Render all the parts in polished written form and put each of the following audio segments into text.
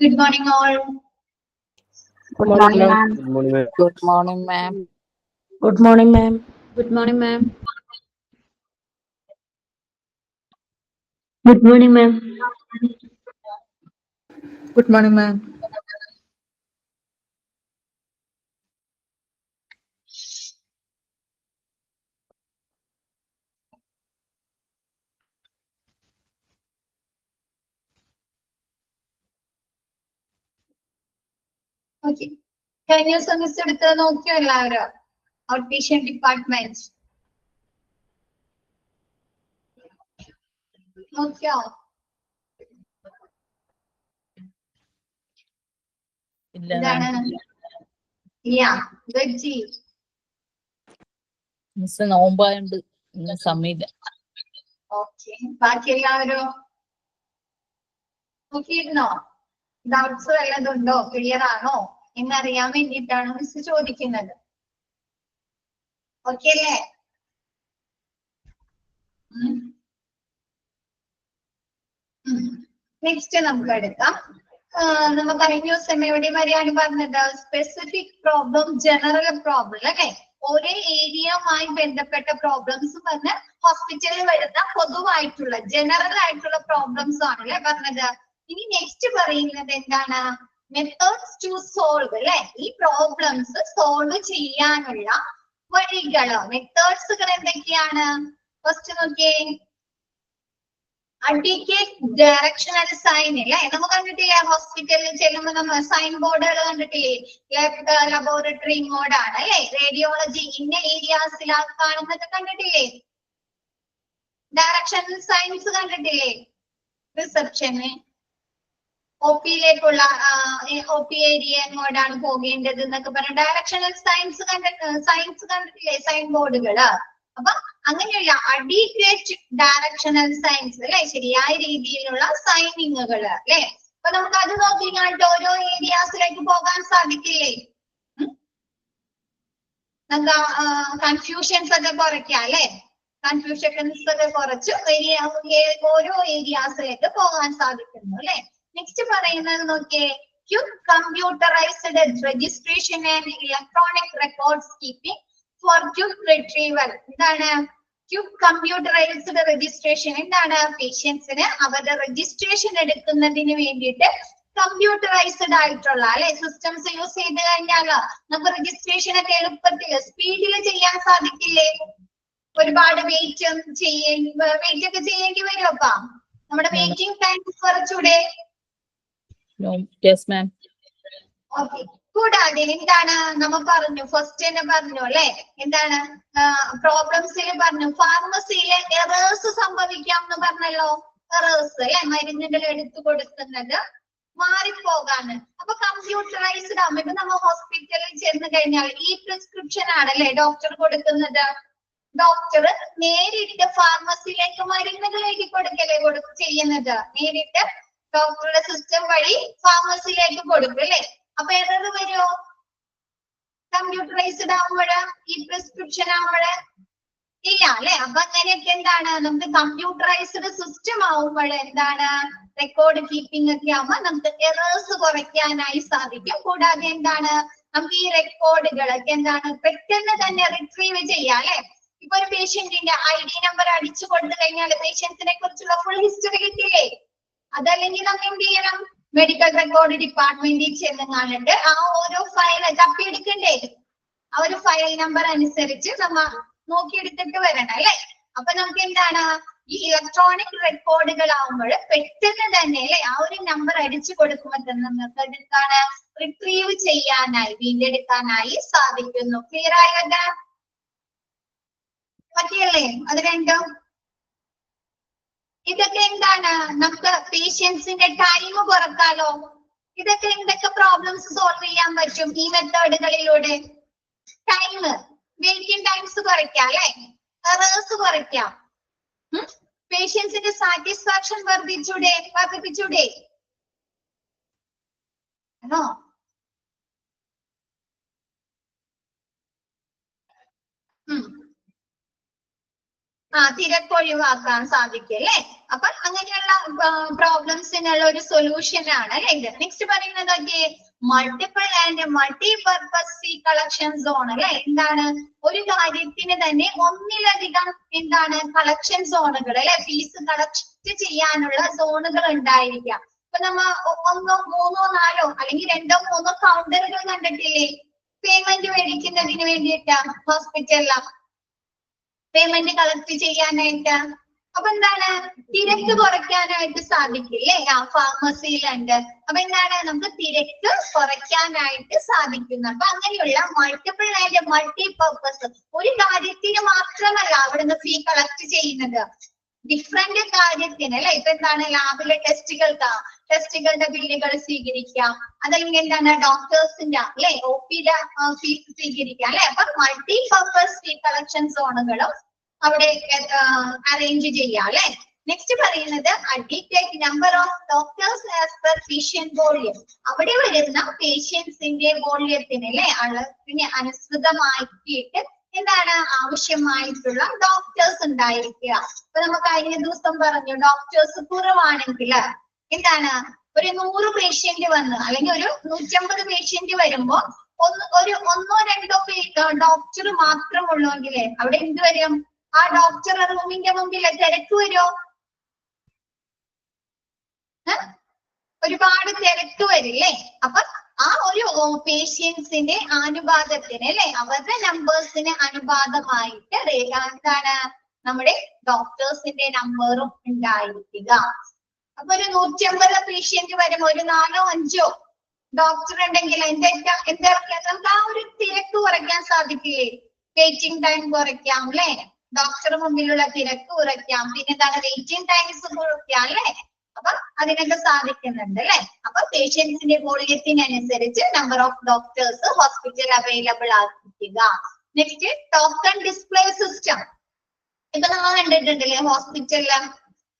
Good morning, all. Good morning, ma'am. Good morning, ma'am. Good morning, ma'am. Good morning, ma'am. Good morning, ma'am. Good morning, ma'am. Good morning, ma'am. Okay. Can you semester എടുത്ത് നോക്കിയോ എല്ലാവരും? Outpatient department. നോക്കിയോ? ഇല്ല എന്താണ്? Yeah, veggie. Miss നോമ്പായോണ്ട് ഇന്ന് സമയമില്ല. Okay. ബാക്കി എല്ലാവരും നോക്കിയിരുന്നോ? ഡൗട്ട്സ് വല്ലതുണ്ടോ? ക്ലിയർ ആണോ എന്നറിയാൻ വേണ്ടിയിട്ടാണ് മിസ് ചോദിക്കുന്നത്. ഓക്കെ അല്ലേ? നെക്സ്റ്റ് നമുക്ക് എടുക്കാം. നമ്മൾ കഴിഞ്ഞ ദിവസം എവിടെ വരെയാണ് പറഞ്ഞത്? സ്പെസിഫിക് പ്രോബ്ലം, ജനറൽ പ്രോബ്ലം അല്ലെ? ഒരേ ഏരിയയുമായി ബന്ധപ്പെട്ട പ്രോബ്ലംസ് പറഞ്ഞ് ഹോസ്പിറ്റലിൽ വരുന്ന പൊതുവായിട്ടുള്ള ജനറൽ ആയിട്ടുള്ള പ്രോബ്ലംസ് ആണല്ലേ പറഞ്ഞത്. ഇനി നെക്സ്റ്റ് പറയുന്നത് എന്താണ്? മെത്തേഡ്സ് ടു സോൾവ് അല്ലെ? ഈ പ്രോബ്ലംസ് സോൾവ് ചെയ്യാനുള്ള വഴികള്, മെത്തേഡ്സുകൾ എന്തൊക്കെയാണ്? ഫസ്റ്റ് നോക്കിയേ, അഡിക്കേറ്റ് ഡയറക്ഷണൽ സൈൻ ഇല്ലേ? നമുക്ക് കണ്ടിട്ടില്ലേ ഹോസ്പിറ്റലിൽ ചെല്ലുമ്പോൾ നമ്മൾ സൈൻ ബോർഡുകൾ കണ്ടിട്ടില്ലേ? ലെഫ്റ്റ് ലബോറട്ടറി മോഡാണ് അല്ലെ? റേഡിയോളജി ഇന്ന ഏരിയാസിലാണ് കാണുന്നത് കണ്ടിട്ടില്ലേ? ഡയറക്ഷണൽ സൈൻസ് കണ്ടിട്ടില്ലേ? റിസപ്ഷന് ഒ പിയിലേക്കുള്ള ഒ പി ഏരിയ എങ്ങോട്ടാണ് പോകേണ്ടത് എന്നൊക്കെ പറഞ്ഞ ഡയറക്ഷണൽ സൈൻസ് കണ്ടിട്ടില്ലേ? സൈൻ ബോർഡുകള്. അപ്പൊ അങ്ങനെയുള്ള അഡിക്വേറ്റ് ഡയറക്ഷണൽ സൈൻസ് അല്ലെ? ശരിയായ രീതിയിലുള്ള സൈനിങ്ങുകൾ അല്ലെ? അപ്പൊ നമുക്ക് അത് നോക്കിക്കാണ്ട് ഓരോ ഏരിയാസിലേക്ക് പോകാൻ സാധിക്കില്ലേ? നമുക്ക് കൺഫ്യൂഷൻസ് ഒക്കെ കുറയ്ക്കാം അല്ലെ? കൺഫ്യൂഷൻസ് ഒക്കെ കുറച്ച് ഓരോ ഏരിയാസിലേക്ക് പോകാൻ സാധിക്കുന്നു അല്ലെ? നെക്സ്റ്റ് പറയുന്നത് നോക്കിയേ, quick computerised registration and electronic records keeping for quick retrieval. എന്താണ് ക്വിക്ക് കമ്പ്യൂട്ടറൈസ്ഡ് രജിസ്ട്രേഷൻ? എന്താണ്? പേഷ്യൻസിന് അവരുടെ രജിസ്ട്രേഷൻ എടുക്കുന്നതിന് വേണ്ടിയിട്ട് കമ്പ്യൂട്ടറൈസ്ഡ് ആയിട്ടുള്ള അല്ലെ സിസ്റ്റംസ് യൂസ് ചെയ്ത് കഴിഞ്ഞാൽ നമുക്ക് രജിസ്ട്രേഷൻ ഒക്കെ എളുപ്പത്തിൽ സ്പീഡിൽ ചെയ്യാൻ സാധിക്കില്ലേ? ഒരുപാട് വെയിറ്റ് ഒക്കെ ചെയ്യേണ്ടി വരും. അപ്പൊ നമ്മുടെ വെയിറ്റിംഗ് ടൈം കുറച്ചൂടെ? Yes, ma'am. ഓക്കെ. കൂടാതെ എന്താണ് നമ്മൾ പറഞ്ഞു, ഫസ്റ്റ് തന്നെ പറഞ്ഞു അല്ലെ? എന്താണ് പ്രോബ്ലംസിൽ പറഞ്ഞു, ഫാർമസിയിലെ എറേഴ്സ് സംഭവിക്കാം എന്ന് പറഞ്ഞല്ലോ. എറേഴ്സ് അല്ലെ? മരുന്നുകൾ എടുത്തു കൊടുക്കുന്നത് മാറിപ്പോകാണ്. അപ്പൊ കമ്പ്യൂട്ടറൈസ്ഡ് ആകുമ്പോ ഇപ്പൊ നമ്മൾ ഹോസ്പിറ്റലിൽ ചെന്ന് കഴിഞ്ഞാൽ ഈ പ്രിസ്ക്രിപ്ഷൻ ആണല്ലേ ഡോക്ടർ കൊടുക്കുന്നത്. ഡോക്ടർ നേരിട്ട് ഫാർമസിയിലേക്ക് മരുന്നുകൾ എഴുതി കൊടുക്കല്ലേ ചെയ്യുന്നത്? നേരിട്ട് ഡോക്ടറുടെ സിസ്റ്റം വഴി ഫാർമസിയിലേക്ക് കൊടുക്കും അല്ലെ? അപ്പൊ എറർ വരുമോ കമ്പ്യൂട്ടറൈസ്ഡ് ആവുമ്പോഴ്? ഈ പ്രിസ്ക്രിപ്ഷൻ ആവുമ്പോഴ് ഇല്ല അല്ലെ? അപ്പൊ അങ്ങനെയൊക്കെ എന്താണ് നമുക്ക് കമ്പ്യൂട്ടറൈസ്ഡ് സിസ്റ്റം ആവുമ്പോൾ എന്താണ് റെക്കോർഡ് കീപ്പിംഗ് ഒക്കെ ആവുമ്പോൾ നമുക്ക് എറേഴ്സ് കുറയ്ക്കാനായി സാധിക്കും. കൂടാതെ എന്താണ് നമുക്ക് ഈ റെക്കോർഡുകളൊക്കെ എന്താണ് പെട്ടെന്ന് തന്നെ റിട്രീവ് ചെയ്യാം അല്ലെ? ഇപ്പൊ ഒരു പേഷ്യന്റിന്റെ ID നമ്പർ അടിച്ചു കൊടുത്തു കഴിഞ്ഞാൽ പേഷ്യൻസിനെ കുറിച്ചുള്ള ഫുൾ ഹിസ്റ്ററി കിട്ടില്ലേ? അതല്ലെങ്കിൽ നമ്മൾ എന്ത് ചെയ്യണം? മെഡിക്കൽ റെക്കോർഡ് ഡിപ്പാർട്ട്മെന്റിൽ ചെന്ന് കണ്ടിട്ട് ആ ഓരോ ഫയൽ തപ്പിയെടുക്കണ്ടേ? ആ ഒരു ഫയൽ നമ്പർ അനുസരിച്ച് നമ്മ നോക്കിയെടുത്തിട്ട് വരണം അല്ലെ? അപ്പൊ നമുക്ക് എന്താണ് ഈ ഇലക്ട്രോണിക് റെക്കോർഡുകൾ ആവുമ്പോൾ പെട്ടെന്ന് തന്നെ അല്ലെ ആ ഒരു നമ്പർ അടിച്ചു കൊടുക്കുമ്പോൾ തന്നെ നമുക്ക് എന്താണ് റിട്രീവ് ചെയ്യാനായി വീണ്ടെടുക്കാനായി സാധിക്കുന്നു. ക്ലിയർ ആയല്ലോ? പറ്റിയല്ലേ? അത് രണ്ടും. ഇതൊക്കെ എന്താണ് നമുക്ക് പേഷ്യൻസിന്റെ ടൈം കുറക്കാലോ. ഇതൊക്കെ എന്തൊക്കെ പ്രോബ്ലംസ് സോൾവ് ചെയ്യാൻ പറ്റും ഈ മെത്തേഡുകളിലൂടെ? ടൈം, വെയിറ്റിംഗ് ടൈംസ് കുറയ്ക്കാം അല്ലെ? എറേഴ്സ് കുറയ്ക്കാം. പേഷ്യൻസിന്റെ സാറ്റിസ്ഫാക്ഷൻ വർദ്ധിപ്പിച്ചൂടെ? ആണോ? തിരക്കൊഴിവാക്കാൻ സാധിക്കും അല്ലെ. അപ്പൊ അങ്ങനെയുള്ള പ്രോബ്ലംസിനുള്ള ഒരു സൊല്യൂഷൻ ആണ് അല്ലെ ഇത്. നെക്സ്റ്റ് പറയുന്നത് multiple and multi purpose fee collection zone അല്ലെ. എന്താണ്, ഒരു കാര്യത്തിന് തന്നെ ഒന്നിലധികം എന്താണ് കളക്ഷൻ സോണുകൾ അല്ലെ, ഫീസ് കളക്ട് ചെയ്യാനുള്ള സോണുകൾ ഉണ്ടായിരിക്കാം. ഇപ്പൊ നമ്മ 1, 3, 4 അല്ലെങ്കിൽ 2, 3 കൗണ്ടറുകൾ കണ്ടിട്ടില്ലേ പേയ്മെന്റ് മേടിക്കുന്നതിന് വേണ്ടിയിട്ട് ഹോസ്പിറ്റലിൽ പേയ്മെന്റ് കളക്ട് ചെയ്യാനായിട്ട്. അപ്പൊ എന്താണ്, തിരക്ക് കുറയ്ക്കാനായിട്ട് സാധിക്കില്ലേ, ഫാർമസിയിലുണ്ട്. അപ്പൊ എന്താണ്, നമുക്ക് തിരക്ക് കുറയ്ക്കാനായിട്ട് സാധിക്കുന്നു. അപ്പൊ അങ്ങനെയുള്ള മൾട്ടിപ്പിൾ ആൻഡ് മൾട്ടി പർപ്പസ്, ഒരു കാര്യത്തിന് മാത്രമല്ല അവിടുന്ന് ഫീ കളക്ട് ചെയ്യുന്നത്, ഡിഫറെന്റ് കാര്യത്തിന് അല്ലെ. ഇപ്പൊ എന്താണ്, ലാബിലെ ടെസ്റ്റുകളുടെ ബില്ലുകൾ സ്വീകരിക്കാം, അതല്ലെങ്കിൽ എന്താണ് ഡോക്ടേഴ്സിന്റെ അല്ലെ OPയുടെ ഫീസ് സ്വീകരിക്കാം അല്ലെ. അപ്പൊ മൾട്ടി പർപ്പസ് ഫീ കളക്ഷൻ സോണുകളും അവിടെ അറേഞ്ച് ചെയ്യാം അല്ലെ. നെക്സ്റ്റ് പറയുന്നത് addicted number of doctors as per patient volume. അവിടെ വരുന്ന പേഷ്യൻസിന്റെ വോള്യത്തിന് അല്ലെ അളവിന് അനുസൃതമാക്കിയിട്ട് എന്താണ് ആവശ്യമായിട്ടുള്ള ഡോക്ടേഴ്സ് ഉണ്ടായിരിക്കുക. ഇപ്പൊ നമുക്ക് കഴിഞ്ഞ ദിവസം പറഞ്ഞു ഡോക്ടേഴ്സ് കുറവാണെങ്കിൽ എന്താണ്, ഒരു 100 പേഷ്യന്റ് വന്ന് അല്ലെങ്കിൽ ഒരു 150 പേഷ്യന്റ് വരുമ്പോ ഒരു 1-2 ഡോക്ടർ മാത്രം ഉള്ളൂങ്കിലേ അവിടെ എന്ത് വരും, ആ ഡോക്ടർ റൂമിന്റെ മുമ്പിൽ തിരക്ക് വരുമോ, ഒരുപാട് തിരക്ക് വരില്ലേ. അപ്പൊ ആ ഒരു പേഷ്യൻസിന്റെ അനുപാതത്തിന് അല്ലെ, അവരുടെ നമ്പേഴ്സിന് അനുപാതമായിട്ട് എന്താണ് നമ്മുടെ ഡോക്ടേഴ്സിന്റെ നമ്പറും ഉണ്ടായിരിക്കുക. അപ്പൊ ഒരു 150 പേഷ്യന്റ് വരുമ്പോ ഒരു 4-5 ഡോക്ടർ ഉണ്ടെങ്കിൽ എന്താ നമുക്ക് ആ ഒരു തിരക്ക് കുറയ്ക്കാൻ സാധിക്കില്ലേ, വെയിറ്റിംഗ് ടൈം കുറയ്ക്കാം അല്ലെ, ഡോക്ടർ മുമ്പിലുള്ള തിരക്ക് കുറയ്ക്കാം, പിന്നെ എന്താണ് വെയിറ്റിംഗ് ടൈംസ് കുറയ്ക്കാം അല്ലെ. അപ്പൊ അതിനൊക്കെ സാധിക്കുന്നുണ്ട് അല്ലെ. അപ്പൊ പേഷ്യൻസിന്റെ വോള്യത്തിനനുസരിച്ച് number of doctors hospital available ആക്കുക. Next token display system. ഇപ്പൊ നമ്മൾ കണ്ടിട്ടുണ്ടല്ലേ ഹോസ്പിറ്റലില്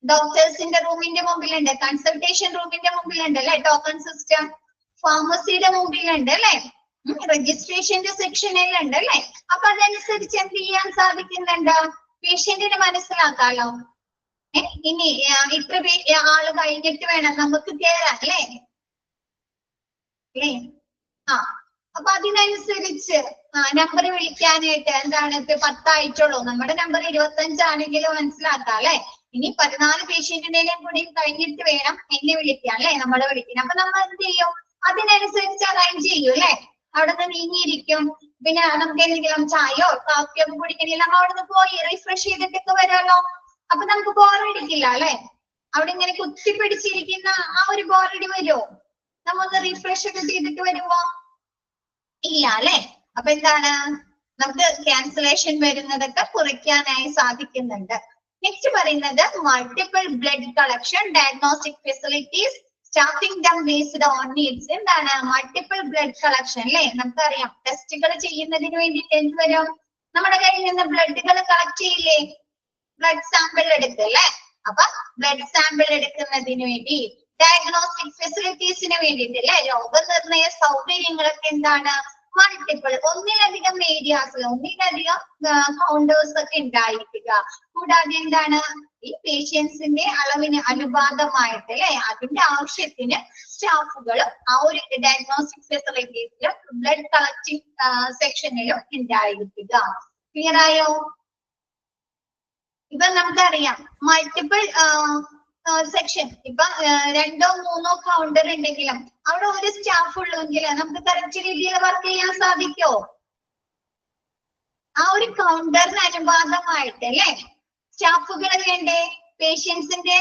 ഡോക്ടേഴ്സിന്റെ റൂമിന്റെ മുമ്പിലുണ്ട്, കൺസൾട്ടേഷൻ റൂമിന്റെ മുമ്പിലുണ്ട് അല്ലെ ടോക്കൺ സിസ്റ്റം, ഫാർമസിയുടെ മുമ്പിലുണ്ട് അല്ലെ, രജിസ്ട്രേഷന്റെ സെക്ഷനിലുണ്ട് അല്ലെ. അപ്പൊ അതനുസരിച്ച് എന്ത് ചെയ്യാൻ സാധിക്കുന്നുണ്ട്, പേഷ്യന്റിന് മനസ്സിലാക്കാലോ ഇനി ഇത്ര ആള് കഴിഞ്ഞിട്ട് വേണം നമുക്ക് കയറാൻ അല്ലേ. അപ്പൊ അതിനനുസരിച്ച് നമ്പർ വിളിക്കാനായിട്ട് എന്താണ്, ഇപ്പൊ 10 ആയിട്ടുള്ളൂ, നമ്മുടെ നമ്പർ 25 ആണെങ്കിലും മനസ്സിലാക്കാം അല്ലെ. ഇനി 14 പേഷ്യന്റിന്റെയും കൂടി കഴിഞ്ഞിട്ട് വേണം എന്നെ വിളിക്കാൻ അല്ലെ, നമ്മളെ വിളിക്കാൻ. അപ്പൊ നമ്മൾ എന്ത് ചെയ്യും, അതിനനുസരിച്ച് അറേഞ്ച് ചെയ്യും അല്ലെ. അവിടെ നിന്ന് നീങ്ങിയിരിക്കും, പിന്നെ നമുക്ക് എന്തെങ്കിലും ചായയോ കാപ്പിയോ കുടിക്കണമെങ്കിൽ നമ്മൾ അവിടെ നിന്ന് പോയി റിഫ്രഷ് ചെയ്തിട്ടൊക്കെ വരുമല്ലോ. അപ്പൊ നമുക്ക് ബോറടിക്കില്ല അല്ലെ, അവിടെ ഇങ്ങനെ കുത്തിപ്പിടിച്ചിരിക്കുന്ന ആ ഒരു ബോറടി വരുമോ, നമ്മൊന്ന് റിഫ്രഷ് ഒക്കെ ചെയ്തിട്ട് വരുമ്പോ ഇല്ല അല്ലെ. അപ്പൊ എന്താണ്, നമുക്ക് ക്യാൻസലേഷൻ വരുന്നതൊക്കെ കുറയ്ക്കാനായി സാധിക്കുന്നുണ്ട്. നെക്സ്റ്റ് പറയുന്നത് multiple blood collection diagnostic facilities staffing done based on needs. എന്താണ് മൾട്ടിപ്പിൾ ബ്ലഡ് കളക്ഷൻ അല്ലെ, നമുക്കറിയാം ടെസ്റ്റുകൾ ചെയ്യുന്നതിന് വേണ്ടിയിട്ട് എന്ത് വരും, നമ്മുടെ കയ്യിൽ നിന്ന് ബ്ലഡുകൾ കളക്ട് ചെയ്യില്ലേ, ബ്ലഡ് സാമ്പിൾ എടുക്കല്ലേ. അപ്പൊ ബ്ലഡ് സാമ്പിൾ എടുക്കുന്നതിന് വേണ്ടി ഡയഗ്നോസ്റ്റിക് ഫെസിലിറ്റീസിന് വേണ്ടിയിട്ട് അല്ലെ, രോഗനിർണയ സൗകര്യങ്ങളൊക്കെ എന്താണ് മൾട്ടിപ്പിൾ, ഒന്നിലധികം ഏരിയാസ്, ഒന്നിലധികം കൗണ്ടേഴ്സ് ഒക്കെ ഉണ്ടായിരിക്കുക. കൂടാതെ എന്താണ് ഈ പേഷ്യൻസിന്റെ അളവിന് അനുപാതമായിട്ട് അല്ലെ അതിന്റെ ആവശ്യത്തിന് സ്റ്റാഫുകളും ആ ഒരു ഡയഗ്നോസ്റ്റിക് ഫെസിലിറ്റീസിലും ബ്ലഡ് കളക്ടിങ് സെക്ഷനിലും ഉണ്ടായിരിക്കുക. ക്ലിയർ ആയോ? ഇപ്പൊ നമുക്കറിയാം മൾട്ടിപ്പിൾ സെക്ഷൻ, ഇപ്പൊ 2-3 കൗണ്ടർ ഉണ്ടെങ്കിലും അവിടെ ഒരു സ്റ്റാഫ് ഉള്ളെങ്കിൽ നമുക്ക് കറക്റ്റ് രീതിയിൽ വർക്ക് ചെയ്യാൻ സാധിക്കോ? ആ ഒരു കൗണ്ടറിന് അനുപാതമായിട്ട് അല്ലെ സ്റ്റാഫുകൾ വേണ്ടേ, പേഷ്യൻസിന്റെ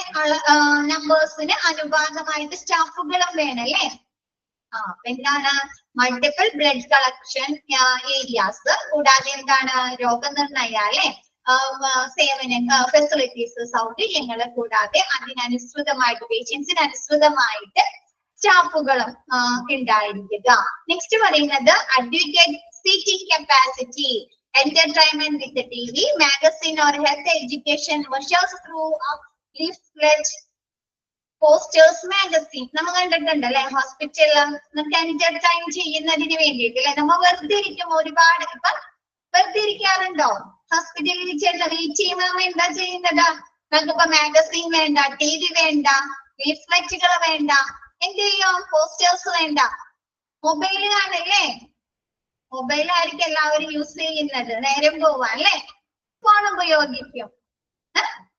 നമ്പേഴ്സിന് അനുപാതമായിട്ട് സ്റ്റാഫുകളും വേണം അല്ലെ. എന്താണ് മൾട്ടിപ്പിൾ ബ്ലഡ് കളക്ഷൻ ഏരിയാസ്, കൂടാതെ എന്താണ് രോഗനിർണയ അല്ലെ സേവന ഫെസിലിറ്റീസ് സൗകര്യങ്ങൾ, കൂടാതെ അതിനനുസൃതമായിട്ട് പേഷ്യൻസിന് അനുസൃതമായിട്ട് സ്റ്റാഫുകളും ഉണ്ടായിരിക്കുക. നെക്സ്റ്റ് പറയുന്നത് advocate seating capacity, entertainment with the TV, magazine or health education vouchers through leaflet, posters, magazine. നമ്മൾ കണ്ടിട്ടുണ്ട് അല്ലെ ഹോസ്പിറ്റലിൽ നമുക്ക് എന്റർടൈൻ ചെയ്യുന്നതിന് വേണ്ടിയിട്ട് അല്ലെ, നമ്മൾ വെറുതെ ഇരിക്കും, ഒരുപാട് ഇപ്പൊ വെറുതെ ഇരിക്കാറുണ്ടോ? ഹോസ്പിറ്റലിൽ ചെന്ന് റീച്ച് ചെയ്യുമ്പോൾ നമ്മൾ എന്താ ചെയ്യുന്നത്? നമുക്കിപ്പോ മാഗസീൻ വേണ്ട, TV വേണ്ട, ലീഫ്ലെറ്റുകൾ വേണ്ട, എന്ത് ചെയ്യും? പോസ്റ്റേഴ്സ് വേണ്ട, മൊബൈൽ കാണല്ലേ? മൊബൈലായിരിക്കും എല്ലാവരും യൂസ് ചെയ്യുന്നത്, നേരം പോവാൻ അല്ലെ? ഫോൺ ഉപയോഗിക്കും.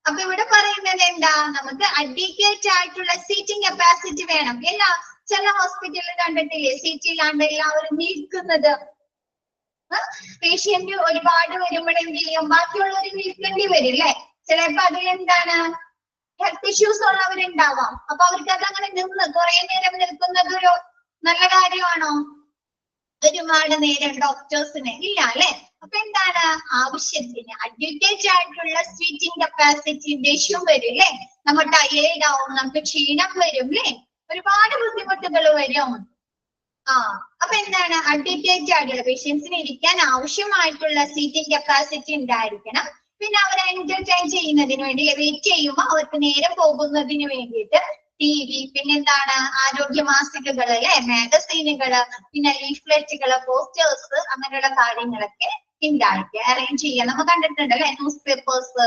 അപ്പൊ ഇവിടെ പറയുന്നത് എന്താ? നമുക്ക് അഡിക്വേറ്റ് ആയിട്ടുള്ള സീറ്റിംഗ് കപ്പാസിറ്റി വേണം. ചില ഹോസ്പിറ്റലിൽ കണ്ടിട്ടില്ലേ സീറ്റ് ഇല്ലാണ്ട് എല്ലാവരും നിൽക്കുന്നത്? പേഷ്യന്റ് ഒരുപാട് വരുമ്പോഴെന്ത് ചെയ്യും? ബാക്കിയുള്ളവർ നിൽക്കേണ്ടി വരും അല്ലെ? ചിലപ്പോ അതിലെന്താണ് ഹെൽത്ത് ഇഷ്യൂസ് ഉള്ളവരുണ്ടാവാം. അപ്പൊ അവർക്ക് അത് അങ്ങനെ നിന്ന് കുറെ നേരം നിൽക്കുന്നത് ഒരു നല്ല കാര്യമാണോ? ഒരുപാട് നേരം ഡോക്ടേഴ്സിന് ഇല്ല അല്ലെ? അപ്പൊ എന്താണ്? ആവശ്യത്തിന് അഡ്വക്കേറ്റ് ആയിട്ടുള്ള സീറ്റിംഗ് കപ്പാസിറ്റിന്റെ ഇഷ്യൂ വരും അല്ലെ? നമ്മൾ ടയേർഡ് ആവും, നമുക്ക് ക്ഷീണം വരും അല്ലെ? ഒരുപാട് ബുദ്ധിമുട്ടുകൾ വരും. അപ്പൊ എന്താണ്? അഡ്വക്കേറ്റ് ആയിട്ടുള്ള പേഷ്യൻസിന് ഇരിക്കാൻ ആവശ്യമായിട്ടുള്ള സീറ്റിംഗ് കപ്പാസിറ്റി ഉണ്ടായിരിക്കണം. പിന്നെ അവരെ എന്റർടൈൻ ചെയ്യുന്നതിന് വേണ്ടി, വെയിറ്റ് ചെയ്യുമ്പോൾ അവർക്ക് നേരം പോകുന്നതിന് വേണ്ടിയിട്ട് TV, പിന്നെന്താണ് ആരോഗ്യ മാസികകള് അല്ലെ, മാഗസീനുകള്, പിന്നെ ലീഫ്ലെറ്റുകള്, പോസ്റ്റേഴ്സ്, അങ്ങനെയുള്ള കാര്യങ്ങളൊക്കെ ഉണ്ടായിരിക്കുക, അറേഞ്ച് ചെയ്യാൻ. നമ്മൾ കണ്ടിട്ടുണ്ട് അല്ലെ? ന്യൂസ് പേപ്പേഴ്സ്,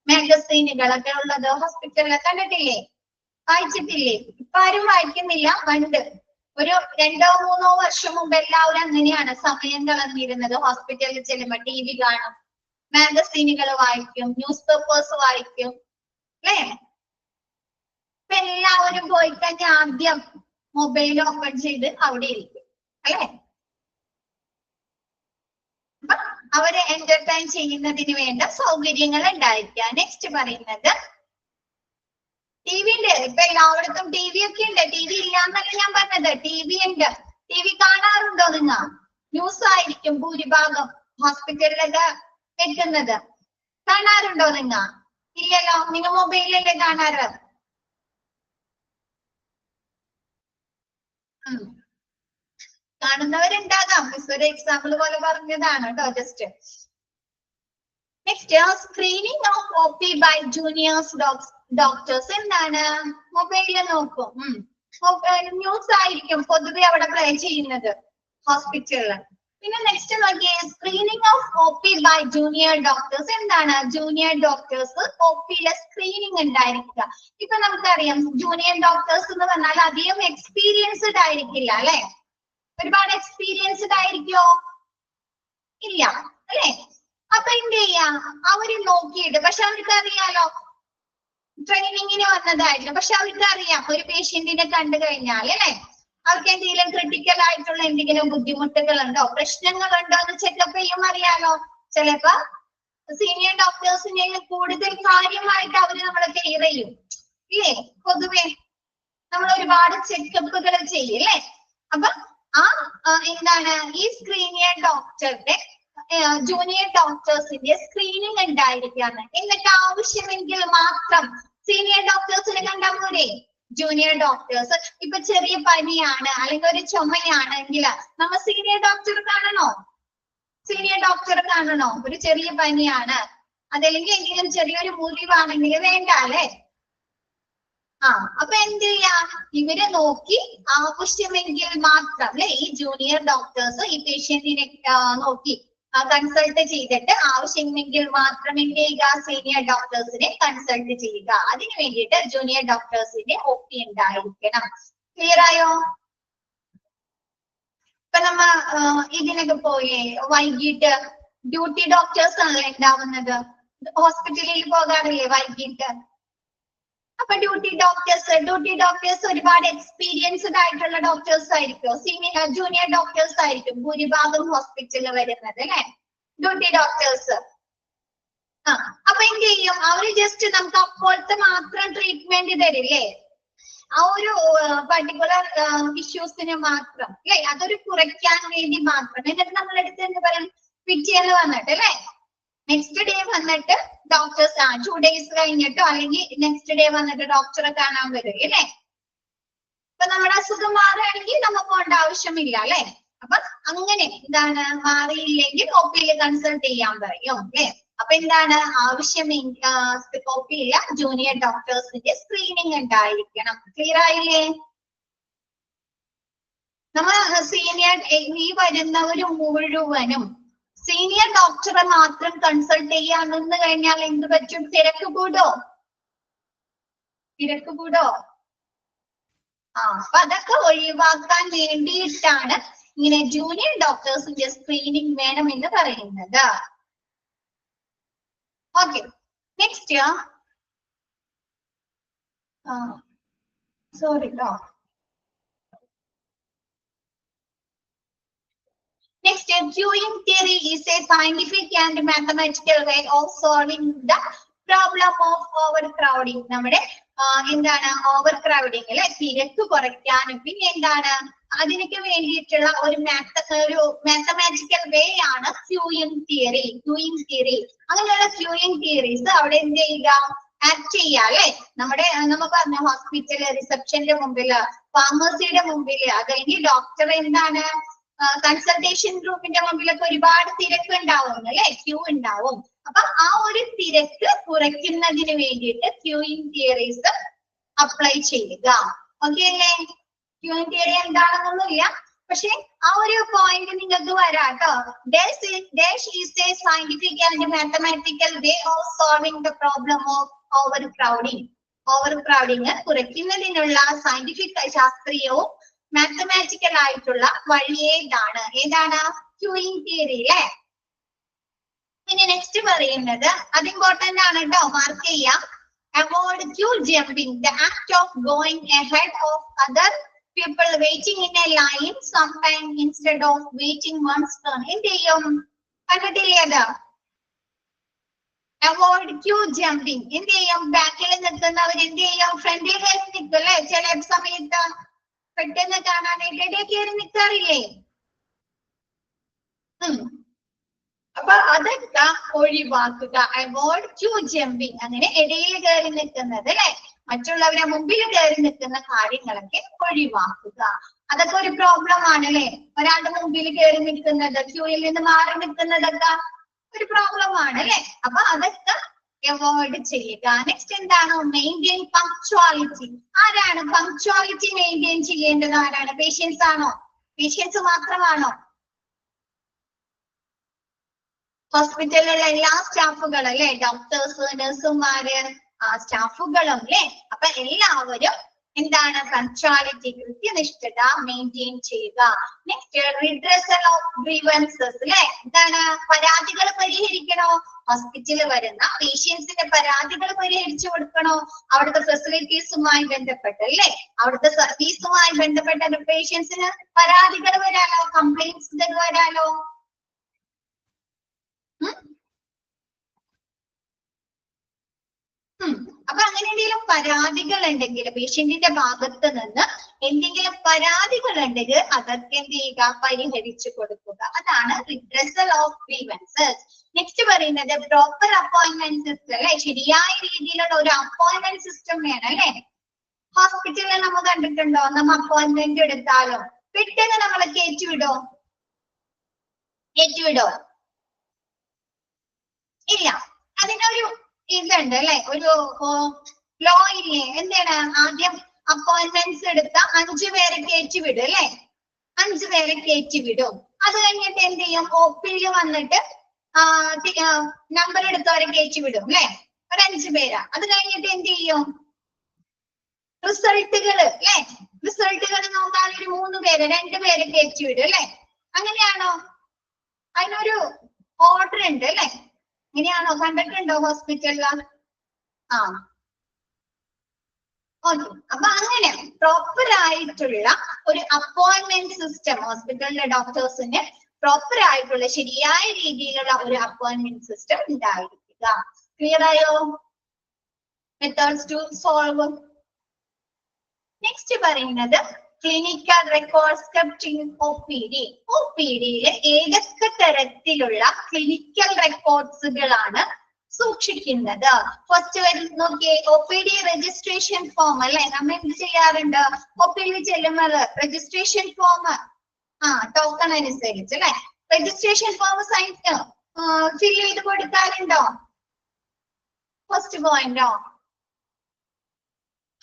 മാഗസീനുകളൊക്കെ ഉള്ളത് ഹോസ്പിറ്റലിൽ കണ്ടിട്ടില്ലേ? വായിച്ചിട്ടില്ലേ? ഇപ്പൊ ആരും വായിക്കുന്നില്ല. പണ്ട് ഒരു 2-3 വർഷം മുമ്പ് എല്ലാവരും അങ്ങനെയാണ് സമയം കളഞ്ഞിരുന്നത്. ഹോസ്പിറ്റലിൽ ചെല്ലുമ്പോ TV കാണും, മാഗസീനുകൾ വായിക്കും, ന്യൂസ് പേപ്പേഴ്സ് വായിക്കും അല്ലേ? ഇപ്പൊ എല്ലാവരും പോയി കഴിഞ്ഞാൽ ആദ്യം മൊബൈൽ ഓപ്പൺ ചെയ്ത് അവിടെ ഇരിക്കും അല്ലെ? അപ്പൊ അവരെ എന്റർടൈൻ ചെയ്യുന്നതിന് വേണ്ട സൗകര്യങ്ങൾ ഉണ്ടായിരിക്കുക. നെക്സ്റ്റ് പറയുന്നത് TV ഉണ്ട്. ഇപ്പൊ എല്ലായിടത്തും TV ഒക്കെ ഉണ്ട്. TV ഇല്ലാന്നല്ല ഞാൻ പറഞ്ഞത്, TV ഉണ്ട്. TV കാണാറുണ്ടോ നിങ്ങൾ? ന്യൂസ് ആയിരിക്കും ഭൂരിഭാഗം ഹോസ്പിറ്റലിലൊക്കെ എത്തുന്നത്. കാണാറുണ്ടോ നിങ്ങൾ? ഇല്ലല്ലോ. നിങ്ങൾ മൊബൈലിലല്ലേ കാണാറ്? കാണുന്നവരുണ്ടാകാം. മിസ് ഒരു എക്സാമ്പിൾ പോലെ പറഞ്ഞതാണ് കേട്ടോ, just. Next, screening of OP by juniors doctors. എന്താണ്? മൊബൈലിൽ നോക്കും. ന്യൂസ് ആയിരിക്കും പൊതുവെ അവിടെ പ്ലേ ചെയ്യുന്നത് ഹോസ്പിറ്റലില്. പിന്നെ നെക്സ്റ്റ് നോക്കിയേ, screening of OP by junior doctors. എന്താണ്? ജൂനിയർ ഡോക്ടേഴ്സ് OPയിലെ സ്ക്രീനിങ് ഉണ്ടായിരിക്കുക. ഇപ്പൊ നമുക്കറിയാം ജൂനിയർ ഡോക്ടേഴ്സ് എന്ന് പറഞ്ഞാൽ അധികം എക്സ്പീരിയൻസ്ഡ് ആയിരിക്കില്ല അല്ലെ? ഒരുപാട് എക്സ്പീരിയൻസ്ഡ് ആയിരിക്കോ? ഇല്ല അല്ലെ? അപ്പൊ എന്ത് ചെയ്യാ? അവര് നോക്കിയിട്ട്, പക്ഷെ അവർക്ക് അറിയാലോ ട്രെയിനിങ്ങിന് വന്നതായിരുന്നു, പക്ഷെ അവർക്ക് അറിയാം ഒരു പേഷ്യന്റിനെ കണ്ടു കഴിഞ്ഞാൽ അല്ലെ, അവർക്ക് എന്തെങ്കിലും ക്രിട്ടിക്കൽ ആയിട്ടുള്ള എന്തെങ്കിലും ബുദ്ധിമുട്ടുകളുണ്ടോ, പ്രശ്നങ്ങളുണ്ടോ എന്ന് ചെക്കപ്പ് ചെയ്യും. അറിയാലോ, ചിലപ്പോ സീനിയർ ഡോക്ടേഴ്സിനെ കൂടുതൽ കാര്യമായിട്ട് അവര് നമ്മളെ കെയർ ചെയ്യും ഇല്ലേ? പൊതുവെ നമ്മൾ ഒരുപാട് ചെക്കപ്പുകൾ ചെയ്യും അല്ലെ? അപ്പൊ എന്താണ് ഈ സീനിയർ ഡോക്ടറുടെ ജൂനിയർ ഡോക്ടേഴ്സിന്റെ സ്ക്രീനിങ് ഉണ്ടായിരിക്കുകയാണ്. എന്നിട്ട് ആവശ്യമെങ്കിൽ മാത്രം സീനിയർ ഡോക്ടേഴ്സിനെ കണ്ടാൽ പോരെ? ജൂനിയർ ഡോക്ടേഴ്സ് ഇപ്പൊ ചെറിയ പനിയാണ് അല്ലെങ്കിൽ ഒരു ചുമയാണെങ്കിൽ നമ്മൾ സീനിയർ ഡോക്ടർ കാണണോ? സീനിയർ ഡോക്ടർ കാണണോ? ഒരു ചെറിയ പനിയാണ്, അതല്ലെങ്കിൽ എന്തെങ്കിലും ചെറിയൊരു മുറിവാണെങ്കിൽ വേണ്ട അല്ലെ? അപ്പൊ എന്ത് ചെയ്യാ? ഇവരെ നോക്കി ആവശ്യമെങ്കിൽ മാത്രം അല്ലെ ഈ ജൂനിയർ ഡോക്ടേഴ്സ് ഈ പേഷ്യന്റിനെ നോക്കി കൺസൾട്ട് ചെയ്തിട്ട് ആവശ്യമെങ്കിൽ മാത്രം എന്ത് ചെയ്യുക? സീനിയർ ഡോക്ടേഴ്സിനെ കൺസൾട്ട് ചെയ്യുക. അതിനു വേണ്ടിയിട്ട് ജൂനിയർ ഡോക്ടേഴ്സിന്റെ OP ഉണ്ടായിരിക്കണം. ക്ലിയർ ആയോ? ഇപ്പൊ നമ്മ ഇതിനൊക്കെ പോയേ വൈകിട്ട് ഡ്യൂട്ടി ഡോക്ടേഴ്സ് ആണല്ലോ ഉണ്ടാവുന്നത്. ഹോസ്പിറ്റലിൽ പോകാറില്ലേ വൈകിട്ട്? അപ്പൊ ഡ്യൂട്ടി ഡോക്ടേഴ്സ് ഒരുപാട് എക്സ്പീരിയൻസ്ഡ് ആയിട്ടുള്ള ഡോക്ടേഴ്സ് ആയിരിക്കും, ജൂനിയർ ഡോക്ടേഴ്സ് ആയിരിക്കും ഭൂരിഭാഗം ഹോസ്പിറ്റലിൽ വരുന്നത് അല്ലെ? Duty doctors. അപ്പൊ എന്ത് ചെയ്യും? അവര് ജസ്റ്റ് നമുക്ക് അപ്പോഴത്തെ മാത്രം ട്രീറ്റ്മെന്റ് തരില്ലേ? ആ ഒരു പർട്ടിക്കുലർ ഇഷ്യൂസിന് മാത്രം അല്ലെ? അതൊരു കുറയ്ക്കാൻ വേണ്ടി മാത്രം. എന്നിട്ട് നമ്മളെടുത്ത് എന്ത് പറയും? പിറ്റേന്ന് വന്നിട്ട് അല്ലെ, നെക്സ്റ്റ് ഡേ വന്നിട്ട് ഡോക്ടേഴ്സ് 2 days കഴിഞ്ഞിട്ടോ അല്ലെങ്കിൽ നെക്സ്റ്റ് ഡേ വന്നിട്ട് ഡോക്ടറെ കാണാൻ വരും അല്ലെ? ഇപ്പൊ നമ്മുടെ അസുഖം മാറുകയാണെങ്കിൽ നമുക്ക് പോകേണ്ട ആവശ്യമില്ല അല്ലെ? അപ്പൊ അങ്ങനെ എന്താണ് മാറിയില്ലെങ്കിൽ OPയിൽ കൺസൾട്ട് ചെയ്യാൻ പറയും അല്ലെ? അപ്പൊ എന്താണ് ആവശ്യമെങ്കിൽ OPയിലെ ജൂനിയർ ഡോക്ടേഴ്സിന്റെ സ്ക്രീനിങ് ഉണ്ടായിരിക്കണം. ക്ലിയർ ആയില്ലേ? നമ്മൾ സീനിയർ ഈ വരുന്നവര് മുഴുവനും സീനിയർ ഡോക്ടറെ മാത്രം കൺസൾട്ട് ചെയ്യാൻ നിന്ന് കഴിഞ്ഞാൽ എന്ത് പറ്റും? തിരക്ക് കൂടോ? തിരക്ക് കൂടോ? അപ്പൊ അതൊക്കെ ഒഴിവാക്കാൻ വേണ്ടിയിട്ടാണ് ഇങ്ങനെ ജൂനിയർ ഡോക്ടേഴ്സിന്റെ സ്ക്രീനിങ് വേണം എന്ന് പറയുന്നത്. ഓക്കെ, നെക്സ്റ്റ് സോറി കേട്ടോ. Next, queuing theory is a scientific and mathematical way of solving the problem of overcrowding. നമ്മുടെ എന്താണ് ഓവർക്രൗഡിങ് അല്ലെ, തിരക്ക് കുറയ്ക്കാനും പിന്നെ എന്താണ് അതിനൊക്കെ വേണ്ടിയിട്ടുള്ള ഒരു മാത്തമാറ്റിക്കൽ വേ ആണ് ക്യൂയിങ് തിയറി. അങ്ങനെയുള്ള ക്യൂയിങ് തിയറീസ് അവിടെ എന്ത് ചെയ്യുക, ആക്ട് ചെയ്യുക അല്ലെ. നമ്മൾ പറഞ്ഞ ഹോസ്പിറ്റല്, റിസപ്ഷന്റെ മുമ്പില്, ഫാർമസിയുടെ മുമ്പില്, അതല്ലെങ്കിൽ ഡോക്ടർ എന്താണ് കൺസൾട്ടേഷൻ ഗ്രൂപ്പിന്റെ മുമ്പിലൊക്കെ ഒരുപാട് തിരക്ക് ഉണ്ടാവും അല്ലെ, ക്യൂ ഉണ്ടാവും. അപ്പൊ ആ ഒരു തിരക്ക് കുറയ്ക്കുന്നതിന് വേണ്ടിയിട്ട് ക്യൂയിങ് തിയറീസ് അപ്ലൈ ചെയ്യുക. ഓക്കെ അല്ലേ? ക്യൂയിങ് തിയറി എന്താണെന്നൊന്നുമില്ല, പക്ഷെ ആ ഒരു പോയിന്റ് നിങ്ങൾക്ക് വരാട്ടോ. Dash is a scientific and mathematical way of solving the problem of overcrowding. കുറയ്ക്കുന്നതിനുള്ള സയന്റിഫിക് ശാസ്ത്രീയവും മാത്തമാറ്റിക്കൽ ആയിട്ടുള്ള വഴിയേ ഏതാണ് ക്യൂയിങ് തിയറി അല്ലെ. പിന്നെ നെക്സ്റ്റ് പറയുന്നത് അത് ഇമ്പോർട്ടന്റ് ആണ് കേട്ടോ, മാർക്ക് ചെയ്യാം. Avoid queue jumping, the act of going ahead of other people waiting in a line sometime instead of waiting one's turn. എന്ത് ചെയ്യും? കണ്ടിട്ടില്ലേ അത്? Avoid queue jumping. എന്ത് ചെയ്യും? ബാക്കിൽ നിൽക്കുന്നവർ എന്ത് ചെയ്യും? ഫ്രണ്ടിൽ കയറി നിൽക്കും അല്ലെ. ചില സമയത്ത് പെട്ടെന്ന് കാണാനായിട്ട് ഇടയിൽ കയറി നിൽക്കാറില്ലേ? അപ്പൊ അതൊക്കെ ഒഴിവാക്കുക. Avoid queue jumping. അങ്ങനെ ഇടയിൽ കയറി നിൽക്കുന്നത് അല്ലെ, മറ്റുള്ളവരെ മുമ്പിൽ കയറി നിൽക്കുന്ന കാര്യങ്ങളൊക്കെ ഒഴിവാക്കുക. അതൊക്കെ ഒരു പ്രോബ്ലം ആണ് അല്ലെ. ഒരാളുടെ മുമ്പിൽ കയറി നിൽക്കുന്നത്, ക്യൂയിൽ നിന്ന് മാറി നിൽക്കുന്നതൊക്കെ ഒരു പ്രോബ്ലം ആണ് അല്ലെ. അപ്പൊ അതൊക്കെ അവോയ്ഡ് ചെയ്യുക. നെക്സ്റ്റ് എന്താണ്? Maintain punctuality. ആരാണ് പങ്ക്ച്വാലിറ്റി മെയിൻറ്റെയിൻ ചെയ്യേണ്ടത്? ആരാണ്? പേഷ്യൻസ് ആണോ? പേഷ്യൻസ് മാത്രമാണോ? ഹോസ്പിറ്റലിലുള്ള എല്ലാ സ്റ്റാഫുകളും അല്ലെ, ഡോക്ടേഴ്സ്, നഴ്സുമാര്, സ്റ്റാഫുകളും അല്ലെ. അപ്പൊ എല്ലാവരും എന്താണ്? പങ്ക്ച്വാലിറ്റി, കൃത്യനിഷ്ഠത മെയിൻറ്റെയിൻ ചെയ്യുക. നെക്സ്റ്റ് റിഡ്രസൽ ഓഫ് ഗ്രീവൻസസ് അല്ലെ. എന്താണ്? പരാതികൾ പരിഹരിക്കണോ? ഹോസ്പിറ്റലിൽ വരുന്ന പേഷ്യൻസിന്റെ പരാതികൾ പരിഹരിച്ചു കൊടുക്കണോ? അവിടുത്തെ ഫെസിലിറ്റീസുമായി ബന്ധപ്പെട്ട് അല്ലെ, അവിടുത്തെ സർവീസുമായി ബന്ധപ്പെട്ട പേഷ്യൻസിന് പരാതികൾ വരാലോ, കംപ്ലൈന്റ്സ് വരാലോ. അപ്പൊ അങ്ങനെ എന്തെങ്കിലും പരാതികൾ ഉണ്ടെങ്കിൽ, പേഷ്യന്റിന്റെ ഭാഗത്ത് നിന്ന് എന്തെങ്കിലും പരാതികൾ ഉണ്ടെങ്കിൽ അതൊക്കെ എന്ത് ചെയ്യുക? പരിഹരിച്ചു കൊടുക്കുക. അതാണ് റിഡ്രസൽ ഓഫ് ഗ്രീവൻസസ്. നെക്സ്റ്റ് പറയുന്നത് പ്രോപ്പർ അപ്പോയിന്റ്മെന്റ് സിസ്റ്റം അല്ലെ. ശരിയായ രീതിയിലുള്ള ഒരു അപ്പോയിന്റ്മെന്റ് സിസ്റ്റം വേണം അല്ലെ. ഹോസ്പിറ്റലിൽ നമ്മൾ കണ്ടിട്ടുണ്ടോ, നമ്മ അപ്പോയിന്റ്മെന്റ് എടുത്താലോ പെട്ടെന്ന് നമ്മളെ കയറ്റിവിടോ? ഇല്ല. അതിനൊരു ഇതുണ്ട് അല്ലെ, ഒരു ലോ ഇല്ലേ? എന്താണ്? ആദ്യം അപ്പോയിന്റ്മെന്റ്സ് എടുത്ത 5 പേരെ കയറ്റി വിടും അല്ലെ. 5 പേരെ കയറ്റി വിടും. അത് കഴിഞ്ഞിട്ട് എന്ത് ചെയ്യും? ഒപ്പിയിൽ വന്നിട്ട് നമ്പർ എടുത്തവരെ കയറ്റി വിടും അല്ലെ. ഒരു 5 പേരാ. അത് കഴിഞ്ഞിട്ട് എന്ത് ചെയ്യും? റിസൾട്ടുകൾ അല്ലെ. റിസൾട്ടുകൾ നോക്കാൻ ഒരു 3 പേര്, 2 പേരെ കയറ്റി വിടും അല്ലെ. അങ്ങനെയാണോ? അതിനൊരു ഓർഡർ ഉണ്ട് അല്ലെ. ഇങ്ങനെയാണോ? കണ്ടിട്ടുണ്ടോ ഹോസ്പിറ്റലിൽ? ഓക്കെ. അപ്പൊ അങ്ങനെ പ്രോപ്പർ ആയിട്ടുള്ള ഒരു അപ്പോയിന്റ്മെന്റ് സിസ്റ്റം ഹോസ്പിറ്റലിലെ ഡോക്ടേഴ്സിന് പ്രോപ്പർ ആയിട്ടുള്ള ശരിയായ രീതിയിലുള്ള ഒരു അപ്പോയിന്റ്മെന്റ് സിസ്റ്റം ഉണ്ടായിരിക്കുക. ക്ലിയർ ആയോ? Methods to solve. നെക്സ്റ്റ് പറയുന്നത് clinical records kept in OPD. OPD-യില് ഏതൊക്കെ തരത്തിലുള്ള ക്ലിനിക്കൽ റെക്കോർഡ്സുകളാണ് സൂക്ഷിക്കുന്നത്? ഫസ്റ്റ് നോക്കിയേ, OPD രജിസ്ട്രേഷൻ ഫോം അല്ലെ. നമ്മൾ എന്ത് ചെയ്യാറുണ്ട്? OPD ചെല്ലുമ്പോൾ രജിസ്ട്രേഷൻ ഫോം ടോക്കൺ അനുസരിച്ച് അല്ലെ, രജിസ്ട്രേഷൻ ഫോം ഫിൽ ചെയ്ത് കൊടുക്കാറുണ്ടോ? ഫസ്റ്റ് പോയിന്റോ?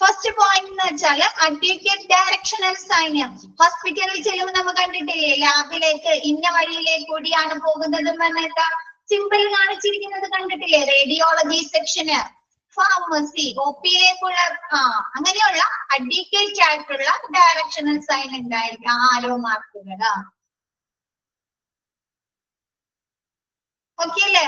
ഫസ്റ്റ് പോയിന്റ് എന്ന് വെച്ചാല് അഡ്വക്കേറ്റ് ഡയറക്ഷണൽ സൈൻ. ഹോസ്പിറ്റലിൽ ചെല്ലുമ്പോൾ നമ്മൾ കണ്ടിട്ടില്ലേ, ലാബിലേക്ക് ഇന്ന വഴിയിലേക്ക് കൂടിയാണ് പോകുന്നത് പറഞ്ഞിട്ട് സിമ്പിൾ കാണിച്ചിരിക്കുന്നത് കണ്ടിട്ടില്ലേ? റേഡിയോളജി സെക്ഷന്, ഫാർമസി, ഒപിയിലേക്കുള്ള അങ്ങനെയുള്ള അഡ്വക്കേറ്റ് ആയിട്ടുള്ള ഡയറക്ഷണൽ സൈൻ ഉണ്ടായിരിക്കും, ആരോ മാർക്കുകൾ. ഓക്കെ അല്ലേ?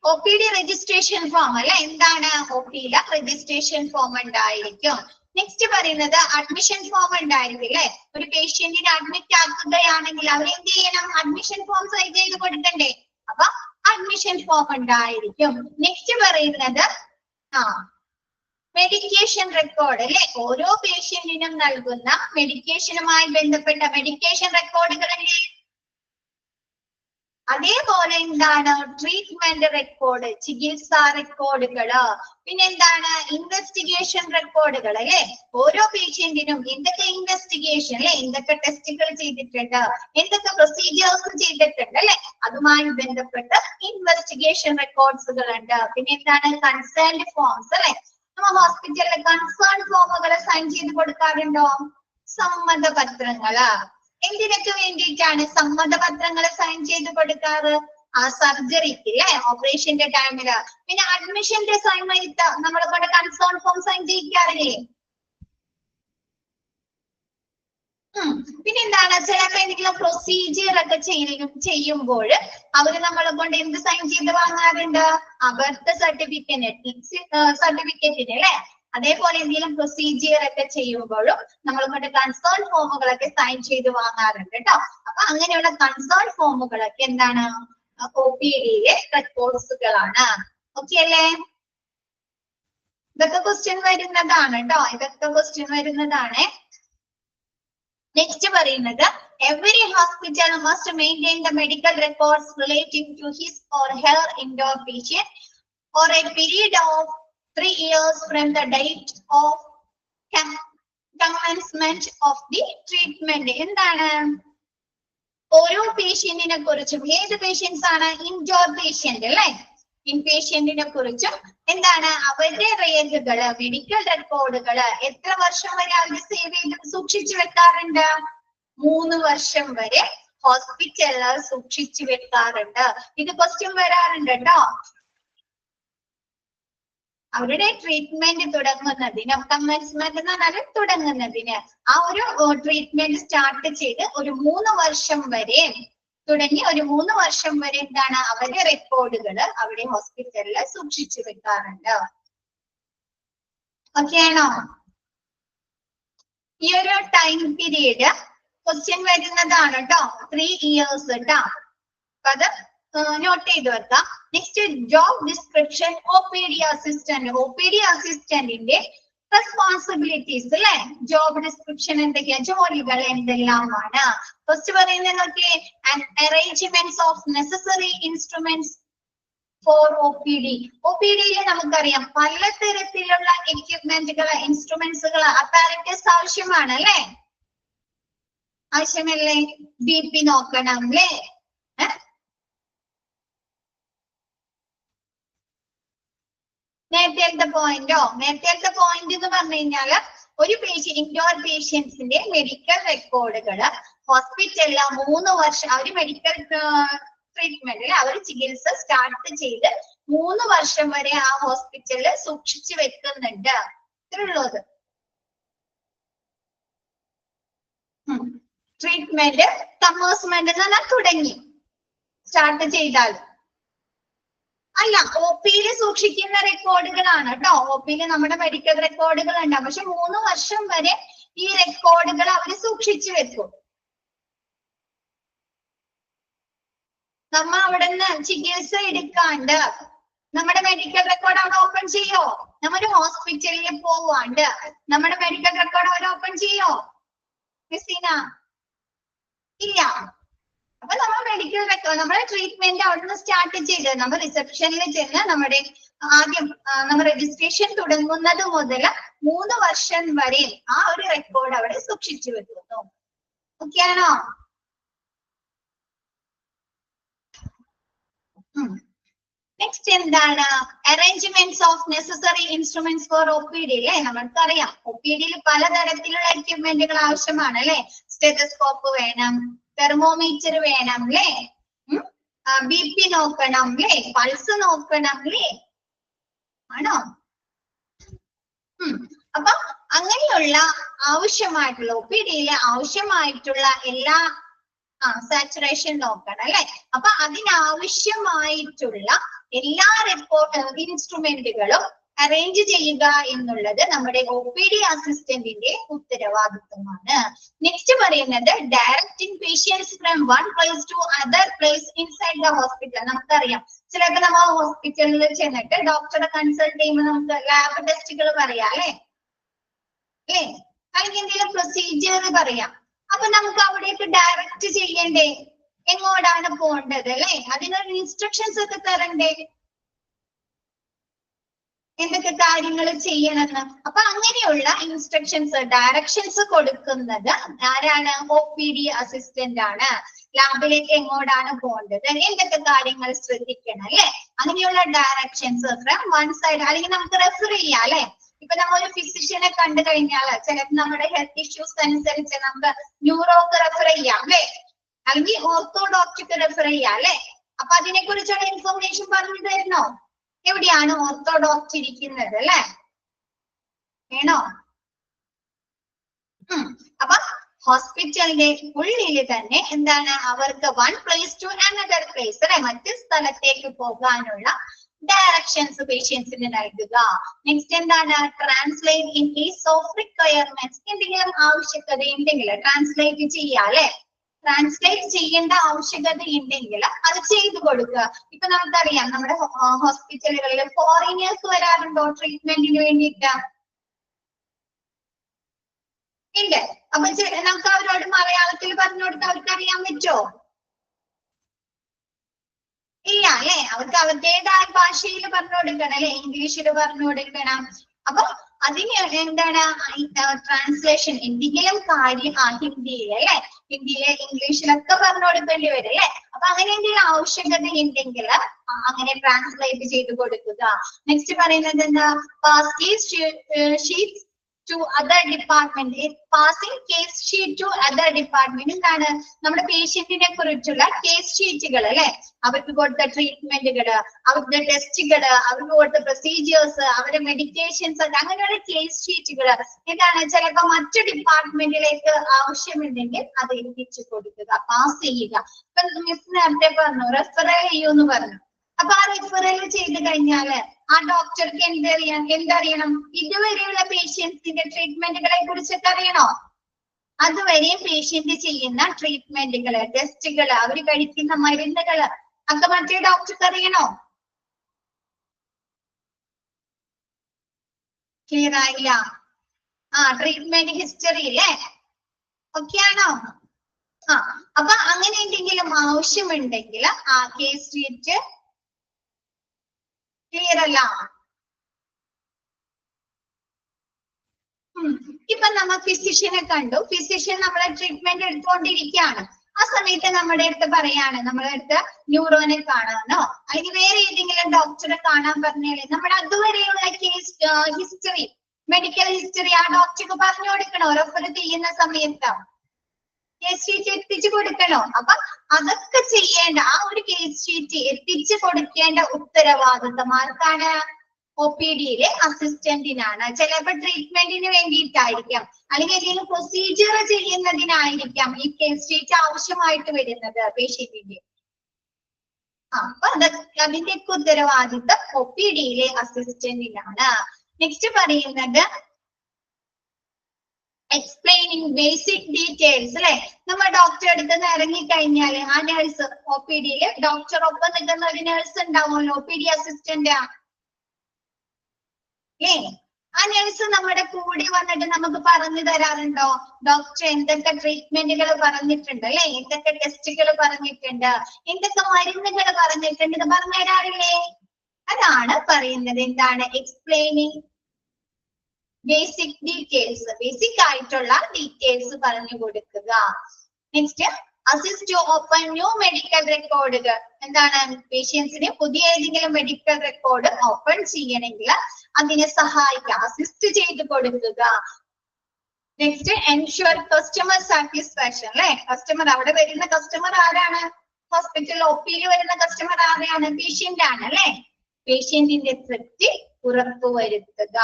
OPD രജിസ്ട്രേഷൻ ഫോം അല്ലെ, എന്താണ് OPയിലെ രജിസ്ട്രേഷൻ ഫോം ഉണ്ടായിരിക്കും. നെക്സ്റ്റ് പറയുന്നത് അഡ്മിഷൻ ഫോം ഉണ്ടായിരിക്കും അല്ലെ. ഒരു പേഷ്യന്റിനെ അഡ്മിറ്റ് ആക്കുകയാണെങ്കിൽ അവർ എന്ത് ചെയ്യണം? അഡ്മിഷൻ ഫോം സൈൻ ചെയ്ത് കൊടുക്കണ്ടേ? അപ്പൊ അഡ്മിഷൻ ഫോം ഉണ്ടായിരിക്കും. നെക്സ്റ്റ് പറയുന്നത് മെഡിക്കേഷൻ റെക്കോർഡ് അല്ലെ. ഓരോ പേഷ്യന്റിനും നൽകുന്ന മെഡിക്കേഷനുമായി ബന്ധപ്പെട്ട മെഡിക്കേഷൻ റെക്കോർഡുകളല്ലേ. അതേപോലെ എന്താണ് ട്രീറ്റ്മെന്റ് റെക്കോർഡ്, ചികിത്സാ റെക്കോർഡുകള്, പിന്നെ എന്താണ് ഇൻവെസ്റ്റിഗേഷൻ റെക്കോർഡുകൾ അല്ലെ. ഓരോ പേഷ്യന്റിനും എന്തൊക്കെ ഇൻവെസ്റ്റിഗേഷൻ അല്ലെ, എന്തൊക്കെ ടെസ്റ്റുകൾ ചെയ്തിട്ടുണ്ട്, എന്തൊക്കെ പ്രൊസീജിയേഴ്സ് ചെയ്തിട്ടുണ്ട് അല്ലെ, അതുമായി ബന്ധപ്പെട്ട് ഇൻവെസ്റ്റിഗേഷൻ റെക്കോർഡ്സുകൾ ഉണ്ട്. പിന്നെ എന്താണ് കൺസേൺഡ് ഫോംസ് അല്ലെ. നമ്മ ഹോസ്പിറ്റലിലെ കൺസേൺ ഫോമുകൾ സൈൻ ചെയ്ത് കൊടുക്കാറുണ്ടോ? സമ്മതപത്രങ്ങള്. എന്തിനൊക്കെ വേണ്ടിയിട്ടാണ് സമ്മതപത്രങ്ങൾ സൈൻ ചെയ്ത് കൊടുക്കാറ്? സർജറിക്ക് അല്ലെ, ഓപ്പറേഷന്റെ ടൈമില്. പിന്നെ അഡ്മിഷന്റെ സമയത്ത് നമ്മളെ കൊണ്ട് കൺസേൺ ഫോം സൈൻ ചെയ്യിക്കാറില്ലേ? പിന്നെ എന്താണ് ചിലപ്പോ എന്തെങ്കിലും പ്രൊസീജിയർ ഒക്കെ ചെയ്യുമ്പോൾ അവര് നമ്മളെ കൊണ്ട് എന്ത് സൈൻ ചെയ്ത് വാങ്ങാറുണ്ട്? ബർത്ത് സർട്ടിഫിക്കറ്റിന് അല്ലെ. അതേപോലെ എന്തെങ്കിലും പ്രൊസീജിയർ ഒക്കെ ചെയ്യുമ്പോഴും നമ്മൾ കൊണ്ട് കൺസേൺ ഫോമുകളൊക്കെ സൈൻ ചെയ്ത് വാങ്ങാറുണ്ട് കേട്ടോ. അപ്പൊ അങ്ങനെയുള്ള കൺസേൺ ഫോമുകളൊക്കെ എന്താണ് OPDയിലെ റെക്കോർഡ്സുകളാണ്. ഓക്കെ അല്ലേ? ഇതൊക്കെ ക്വസ്റ്റ്യൻ വരുന്നതാണ് കേട്ടോ, ഇതൊക്കെ ക്വസ്റ്റ്യൻ വരുന്നതാണ്. നെക്സ്റ്റ് പറയുന്നത് every hospital must maintain the medical records relating to his or her indoor patient or a period of 3 years from the date of commencement of the treatment. എന്താണ് ഓരോ പേഷ്യന്റിനെ കുറിച്ചും, ഏത് പേഷ്യൻസ് ആണ്? ഇൻഡോർ പേഷ്യന്റ് അല്ലെ. ഇൻപേഷ്യന്റിനെ കുറിച്ചും എന്താണ് അവരുടെ രേഖകള്, മെഡിക്കൽ റെക്കോർഡുകള് എത്ര വർഷം വരെ അവർ സേവ് ചെയ്ത് സൂക്ഷിച്ചു വെക്കാറുണ്ട്? 3 വർഷം വരെ ഹോസ്പിറ്റലിൽ സൂക്ഷിച്ചു വെക്കാറുണ്ട്. ഇത് ക്വസ്റ്റ്യൻ വരാറുണ്ട് കേട്ടോ. അവരുടെ ട്രീറ്റ്മെന്റ് തുടങ്ങുന്നതിന്, കമൻസ്മെന്റ് എന്ന് പറഞ്ഞാൽ തുടങ്ങുന്നതിന്, ആ ഒരു ട്രീറ്റ്മെന്റ് സ്റ്റാർട്ട് ചെയ്ത് ഒരു 3 വർഷം വരെ തുടങ്ങി ഒരു 3 വർഷം വരെ എന്താണ് അവരുടെ റെക്കോർഡുകൾ അവിടെ ഹോസ്പിറ്റലിൽ സൂക്ഷിച്ചു വെക്കാറുണ്ട്. ഓക്കെ ആണോ? ഈ ഒരു ടൈം പീരീഡ് ക്വസ്റ്റ്യൻ വരുന്നതാണ് കേട്ടോ, 3 years കേട്ടോ. അപ്പൊ അത് നോട്ട് ചെയ്ത് വെക്കാം. Next job description OPD assistant. OPD അസിസ്റ്റന്റിന്റെ റെസ്പോൺസിബിലിറ്റീസ് അല്ലെ. ജോബ് ഡിസ്ക്രിപ്ഷൻ എന്തൊക്കെയാ, ജോലികൾ എന്തെല്ലാമാണ്? ഫസ്റ്റ് പറയുന്നത് നോക്കിയേ, arrangements of necessary instruments for OPD. OPDയിൽ നമുക്കറിയാം പലതരത്തിലുള്ള എക്യുപ്മെന്റുകൾ, ഇൻസ്ട്രുമെന്റ്സുകൾ, അപ്പാരറ്റസ് ആവശ്യമാണ് അല്ലെ. ആവശ്യമല്ലേ? BP നോക്കണം അല്ലേ? നേരത്തെ പോയിന്റോ, നേരത്തെ പോയിന്റ് എന്ന് പറഞ്ഞു കഴിഞ്ഞാല് ഒരു ഇൻഡോർ പേഷ്യൻസിന്റെ മെഡിക്കൽ റെക്കോർഡുകള് ഹോസ്പിറ്റലില് 3 വർഷം അവർ മെഡിക്കൽ ട്രീറ്റ്മെന്റിൽ അവർ ചികിത്സ സ്റ്റാർട്ട് ചെയ്ത് 3 വർഷം വരെ ആ ഹോസ്പിറ്റലിൽ സൂക്ഷിച്ചു വെക്കുന്നുണ്ട്. ഇത്രയുള്ളത്. ട്രീറ്റ്മെന്റ് കമേഴ്സ്മെന്റ് എന്ന് പറഞ്ഞാൽ തുടങ്ങി സ്റ്റാർട്ട് ചെയ്താൽ അല്ല, OPയിൽ സൂക്ഷിക്കുന്ന റെക്കോർഡുകളാണ് കേട്ടോ. OPയിൽ നമ്മുടെ മെഡിക്കൽ റെക്കോർഡുകൾ ഉണ്ടാവും. പക്ഷെ 3 വർഷം വരെ ഈ റെക്കോർഡുകൾ അവര് സൂക്ഷിച്ചു വെക്കും. നമ്മ അവിടെ നിന്ന് ചികിത്സ എടുക്കാണ്ട് നമ്മുടെ മെഡിക്കൽ റെക്കോർഡ് അവിടെ ഓപ്പൺ ചെയ്യോ? നമ്മൊരു ഹോസ്പിറ്റലിൽ പോവാണ്ട് നമ്മുടെ മെഡിക്കൽ റെക്കോർഡ് അവർ ഓപ്പൺ ചെയ്യോ ക്രിസ്റ്റീന? ഇല്ല. അപ്പൊ നമ്മൾ മെഡിക്കൽ റെക്കോർഡ്, നമ്മുടെ ട്രീറ്റ്മെന്റ് അവിടുന്ന് സ്റ്റാർട്ട് ചെയ്ത് നമ്മൾ റിസപ്ഷനിൽ ചെന്ന് നമ്മുടെ ആദ്യം നമ്മൾ രജിസ്ട്രേഷൻ തുടങ്ങുന്നത് മുതൽ 3 വർഷം വരെ ആ ഒരു റെക്കോർഡ് അവിടെ സൂക്ഷിച്ചു വെക്കുന്നു. ഓക്കെ ആണോ? നെക്സ്റ്റ് എന്താണ് arrangements of necessary instruments for OPD അല്ലെ. നമുക്കറിയാം OPD-യിൽ പലതരത്തിലുള്ള എക്യുപ്മെന്റുകൾ ആവശ്യമാണ് അല്ലെ. സ്റ്റെതസ്കോപ്പ് വേണം, തെർമോമീറ്റർ വേണം അല്ലെ, BP നോക്കണം അല്ലെ, പൾസ് നോക്കണം അല്ലെ, ആണോ? അപ്പൊ അങ്ങനെയുള്ള ആവശ്യമായിട്ടുള്ള OPD-യിലെ ആവശ്യമായിട്ടുള്ള എല്ലാ സാച്ചുറേഷൻ നോക്കണം അല്ലെ. അപ്പൊ അതിനാവശ്യമായിട്ടുള്ള എല്ലാ ഇൻസ്ട്രുമെന്റുകളും അറേഞ്ച് ചെയ്യുക എന്നുള്ളത് നമ്മുടെ OPD അസിസ്റ്റന്റിന്റെ ഉത്തരവാദിത്വമാണ്. നെക്സ്റ്റ് പറയുന്നത് directing patients from one place to other place inside the hospital. നമുക്കറിയാം ചിലപ്പോൾ നമ്മൾ ഹോസ്പിറ്റലിൽ ചെന്നിട്ട് ഡോക്ടറെ കൺസൾട്ട് ചെയ്യുമ്പോൾ നമുക്ക് ലാബ് ടെസ്റ്റുകൾ പറയാം അല്ലെ, അല്ലെങ്കിൽ എന്തെങ്കിലും പ്രൊസീജിയർ പറയാം. അപ്പൊ നമുക്ക് അവിടേക്ക് ഡയറക്റ്റ് ചെയ്യണ്ടേ, എങ്ങോട്ടാണ് പോകേണ്ടത് അല്ലെ, അതിനൊരു ഇൻസ്ട്രക്ഷൻസ് ഒക്കെ തരണ്ടേ, എന്തൊക്കെ കാര്യങ്ങൾ ചെയ്യണമെന്ന്. അപ്പൊ അങ്ങനെയുള്ള ഇൻസ്ട്രക്ഷൻസ് ഡയറക്ഷൻസ് കൊടുക്കുന്നത് ആരാണ്? OPD അസിസ്റ്റന്റ് ആണ്. ലാബിലേക്ക് എങ്ങോട്ടാണ് പോകേണ്ടത്, എന്തൊക്കെ കാര്യങ്ങൾ ശ്രദ്ധിക്കണം അല്ലെ, അങ്ങനെയുള്ള ഡയറക്ഷൻസ് ഫ്രം വൺ സൈഡ്. അല്ലെങ്കിൽ നമുക്ക് റെഫർ ചെയ്യാം അല്ലെ. ഇപ്പൊ നമ്മൾ ഒരു ഫിസിഷ്യനെ കണ്ടു കഴിഞ്ഞാൽ ചിലപ്പോൾ നമ്മുടെ ഹെൽത്ത് ഇഷ്യൂസ് അനുസരിച്ച് നമുക്ക് ന്യൂറോക്ക് റെഫർ ചെയ്യാം അല്ലെ, അല്ലെങ്കിൽ ഓർത്തോ ഡോക്ടർക്ക് റെഫർ ചെയ്യാം അല്ലെ. അപ്പൊ അതിനെ കുറിച്ചുള്ള ഇൻഫർമേഷൻ പറഞ്ഞു തരണോ? എവിടെയാണ് ഓർത്തോ ഡോക്ടർ ഇരിക്കുന്നത് അല്ലെ, വേണോ? അപ്പൊ ഹോസ്പിറ്റലിന്റെ ഉള്ളിൽ തന്നെ എന്താണ് അവർക്ക് one place to another place അല്ലെ, മറ്റ് സ്ഥലത്തേക്ക് പോകാനുള്ള ഡയറക്ഷൻസ് പേഷ്യൻസിന് നൽകുക. നെക്സ്റ്റ് എന്താണ് translate in case of requirements. എന്തെങ്കിലും ആവശ്യകത ഉണ്ടെങ്കിൽ ട്രാൻസ്ലേറ്റ് ചെയ്യാം അല്ലെ. ട്രാൻസ്ലേറ്റ് ചെയ്യേണ്ട ആവശ്യകത ഉണ്ടെങ്കിൽ അത് ചെയ്തു കൊടുക്കുക. ഇപ്പൊ നമുക്കറിയാം നമ്മുടെ ഹോസ്പിറ്റലുകളിൽ ഫോറിനേഴ്സ് വരാറുണ്ടോ ട്രീറ്റ്മെന്റിന് വേണ്ടിയിട്ട്? ഇല്ല. അപ്പൊ നമുക്ക് അവരോട് മലയാളത്തിൽ പറഞ്ഞു കൊടുത്താൽ അവർക്ക് അറിയാൻ പറ്റുമോ? ഇല്ല അല്ലെ. അവർക്ക് അവരുടേതായ ഭാഷയിൽ പറഞ്ഞു കൊടുക്കണം അല്ലെ, ഇംഗ്ലീഷിൽ പറഞ്ഞു കൊടുക്കണം. അപ്പൊ അതിന് എന്താണ് ട്രാൻസ്ലേഷൻ എന്തെങ്കിലും കാര്യം ഹിന്ദിയിൽ അല്ലെ, ഹിന്ദിയിലെ ഇംഗ്ലീഷിലൊക്കെ പറഞ്ഞു കൊടുക്കേണ്ടി വരും അല്ലെ. അപ്പൊ അങ്ങനെ എന്തെങ്കിലും ആവശ്യകത ഉണ്ടെങ്കിൽ അങ്ങനെ ട്രാൻസ്ലേറ്റ് ചെയ്ത് കൊടുക്കുക. നെക്സ്റ്റ് പറയുന്നത് എന്താ sheets to other department, passing case sheet to other department. എന്താണ് നമ്മുടെ പേഷ്യന്റിനെ കുറിച്ചുള്ള കേസ് ഷീറ്റുകൾ അല്ലെ, അവർക്ക് കൊടുത്ത ട്രീറ്റ്മെന്റുകള്, അവരുടെ ടെസ്റ്റുകള്, അവർക്ക് കൊടുത്ത പ്രൊസീജിയേഴ്സ്, അവരുടെ മെഡിക്കേഷൻസ്, അങ്ങനെയുള്ള കേസ് ഷീറ്റുകൾ എന്താണ് ചിലപ്പോ മറ്റു ഡിപ്പാർട്ട്മെന്റിലേക്ക് ആവശ്യമുണ്ടെങ്കിൽ അത് എത്തിച്ചു കൊടുക്കുക, പാസ് ചെയ്യുക. ഇപ്പൊ മിസ് നേരത്തെ പറഞ്ഞു റെഫറൽ ചെയ്യൂന്ന് പറഞ്ഞു. അപ്പൊ ആ റെഫറൽ ചെയ്ത് കഴിഞ്ഞാല് ആ ഡോക്ടർക്ക് എന്തറിയണം? ഇതുവരെയുള്ള പേഷ്യൻസിന്റെ ട്രീറ്റ്മെന്റുകളെ കുറിച്ചൊക്കെ അറിയണോ? അതുവരെയും പേഷ്യന്റ് ചെയ്യുന്ന ട്രീറ്റ്മെന്റുകള്, ടെസ്റ്റുകള്, അവർ കഴിക്കുന്ന മരുന്നുകള് ഒക്കെ മറ്റേ ഡോക്ടർക്ക് അറിയണോ? ക്ലിയർ ആയില്ല? ട്രീറ്റ്മെന്റ് ഹിസ്റ്ററി അല്ലേ, ഓക്കെ ആണോ? അപ്പൊ അങ്ങനെ എന്തെങ്കിലും ആവശ്യമുണ്ടെങ്കിൽ ആ കേസ് ഷീറ്റ് ക്ലിയർ അല്ല? ഇപ്പൊ നമ്മൾ ഫിസിഷ്യനെ കണ്ടു, ഫിസിഷ്യൻ നമ്മളെ ട്രീറ്റ്മെന്റ് എടുത്തുകൊണ്ടിരിക്കുകയാണ്. ആ സമയത്ത് നമ്മുടെ അടുത്ത് പറയാണ്, നമ്മുടെ അടുത്ത് ന്യൂറോനെ കാണാനോ അല്ലെങ്കിൽ വേറെ ഏതെങ്കിലും ഡോക്ടറെ കാണാൻ പറഞ്ഞാലേ നമ്മുടെ അതുവരെയുള്ള കേസ് ഹിസ്റ്ററി, മെഡിക്കൽ ഹിസ്റ്ററി ആ ഡോക്ടർക്ക് പറഞ്ഞു കൊടുക്കണോ? റെഫർ ചെയ്യുന്ന സമയത്ത് കേസ് ഷീറ്റ് എത്തിച്ചു കൊടുക്കണോ? അപ്പൊ അതൊക്കെ ചെയ്യേണ്ട ആ ഒരു കേസ് ഷീറ്റ് എത്തിച്ചു കൊടുക്കേണ്ട ഉത്തരവാദിത്തം ആർക്കാണ്? OPD-യിലെ അസിസ്റ്റന്റിനാണ്. ചിലപ്പോ ട്രീറ്റ്മെന്റിന് വേണ്ടിയിട്ടായിരിക്കാം, അല്ലെങ്കിൽ എന്തെങ്കിലും പ്രൊസീജിയർ ചെയ്യുന്നതിനായിരിക്കാം ഈ കേസ് ഷീറ്റ് ആവശ്യമായിട്ട് വരുന്നത് പേഷ്യന്റിന്റെ. അപ്പൊ അതിന്റെയൊക്കെ ഉത്തരവാദിത്തം OPD-യിലെ അസിസ്റ്റന്റിനാണ്. നെക്സ്റ്റ് പറയുന്നത് എക്സ്പ്ലെയിനിങ് ബേസിക് ഡീറ്റെയിൽസ് അല്ലെ. നമ്മൾ ഡോക്ടറെ അടുത്ത് നിന്ന് ഇറങ്ങിക്കഴിഞ്ഞാല് ആ നേഴ്സ് OPD-യില് ഡോക്ടർ ഒപ്പം നിൽക്കുന്ന ഒരു നേഴ്സ് ഉണ്ടാവുമല്ലോ, OPD അസിസ്റ്റന്റ് അല്ലേ. ആ നേഴ്സ് നമ്മുടെ കൂടെ വന്നിട്ട് നമുക്ക് പറഞ്ഞു തരാറുണ്ടോ? ഡോക്ടർ എന്തൊക്കെ ട്രീറ്റ്മെന്റുകൾ പറഞ്ഞിട്ടുണ്ട് അല്ലെ, എന്തൊക്കെ ടെസ്റ്റുകൾ പറഞ്ഞിട്ടുണ്ട്, എന്തൊക്കെ മരുന്നുകൾ പറഞ്ഞിട്ടുണ്ട് എന്ന് പറഞ്ഞു തരാറില്ലേ? അതാണ് പറയുന്നത് എന്താണ് എക്സ്പ്ലെയിനിങ് ബേസിക് ഡീറ്റെയിൽസ്, ബേസിക് ആയിട്ടുള്ള ഡീറ്റെയിൽസ് പറഞ്ഞു കൊടുക്കുക. Next assist to open new medical റെക്കോർഡുകൾ. എന്താണ്? പേഷ്യൻസിന് പുതിയ ഏതെങ്കിലും മെഡിക്കൽ റെക്കോർഡ് ഓപ്പൺ ചെയ്യണമെങ്കിൽ അതിനെ സഹായിക്കുക, അസിസ്റ്റ് ചെയ്ത് കൊടുക്കുക. നെക്സ്റ്റ് എൻഷുർ കസ്റ്റമർ സാറ്റിസ്ഫാക്ഷൻ അല്ലെ. കസ്റ്റമർ, അവിടെ വരുന്ന കസ്റ്റമർ ആരാണ്? ഹോസ്പിറ്റൽ ഒപിയിൽ വരുന്ന കസ്റ്റമർ ആരെയാണ്? പേഷ്യന്റ് ആണ് അല്ലെ. പേഷ്യന്റിന്റെ തൃപ്തി ഉറപ്പുവരുത്തുക.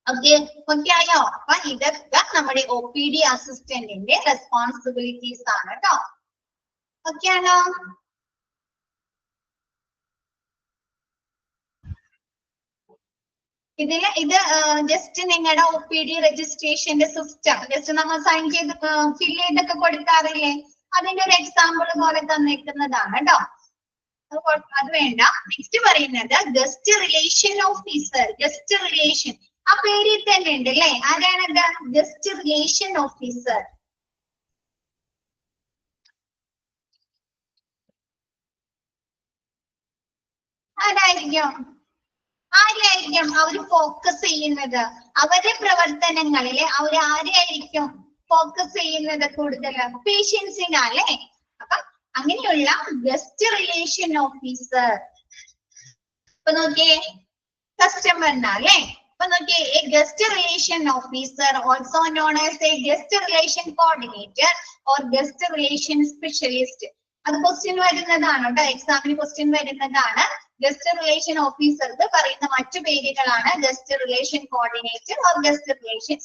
ഓക്കെ ആയോ? അപ്പൊ ഇതൊക്കെ നമ്മുടെ OPD അസിസ്റ്റന്റിന്റെ റെസ്പോൺസിബിലിറ്റീസ് ആണ് കേട്ടോ. ഓക്കെ ആണോ? ഇത് ജസ്റ്റ് നിങ്ങളുടെ OPD രജിസ്ട്രേഷന്റെ സിസ്റ്റം ജസ്റ്റ് നമ്മൾ സൈൻ ചെയ്ത് ഫിൽ ചെയ്തൊക്കെ കൊടുക്കാറില്ലേ, അതിന്റെ ഒരു എക്സാമ്പിൾ പോലെ തന്നിരിക്കുന്നതാണ് കേട്ടോ. അത് വേണ്ട. നെക്സ്റ്റ് പറയുന്നത് guest relation officer. Guest relation ആ പേരിൽ തന്നെ ഉണ്ട് അല്ലേ. ആരാണത്? Guest relation officer. ആരായിരിക്കും അവർ ഫോക്കസ് ചെയ്യുന്നത്? അവരുടെ പ്രവർത്തനങ്ങളില് അവർ ആരെയായിരിക്കും ഫോക്കസ് ചെയ്യുന്നത് കൂടുതൽ? പേഷ്യൻസിനല്ലേ. അപ്പൊ അങ്ങനെയുള്ള ഗസ്റ്റ് റിലേഷൻ ഓഫീസർ. ഇപ്പൊ നോക്കിയേ, കസ്റ്റമറിനല്ലേ. ഇപ്പൊ നോക്കിയേ, A guest relation officer also known as A guest relation coordinator or guest relation specialist. അത് ക്വസ്റ്റ്യൻ വരുന്നതാണ് കേട്ടോ, എക്സാമിന് ക്വസ്റ്റ്യൻ വരുന്നതാണ്. ഗസ്റ്റ് റിലേഷൻ ഓഫീസർക്ക് പറയുന്ന മറ്റു പേരുകളാണ് guest relation coordinator or guest relation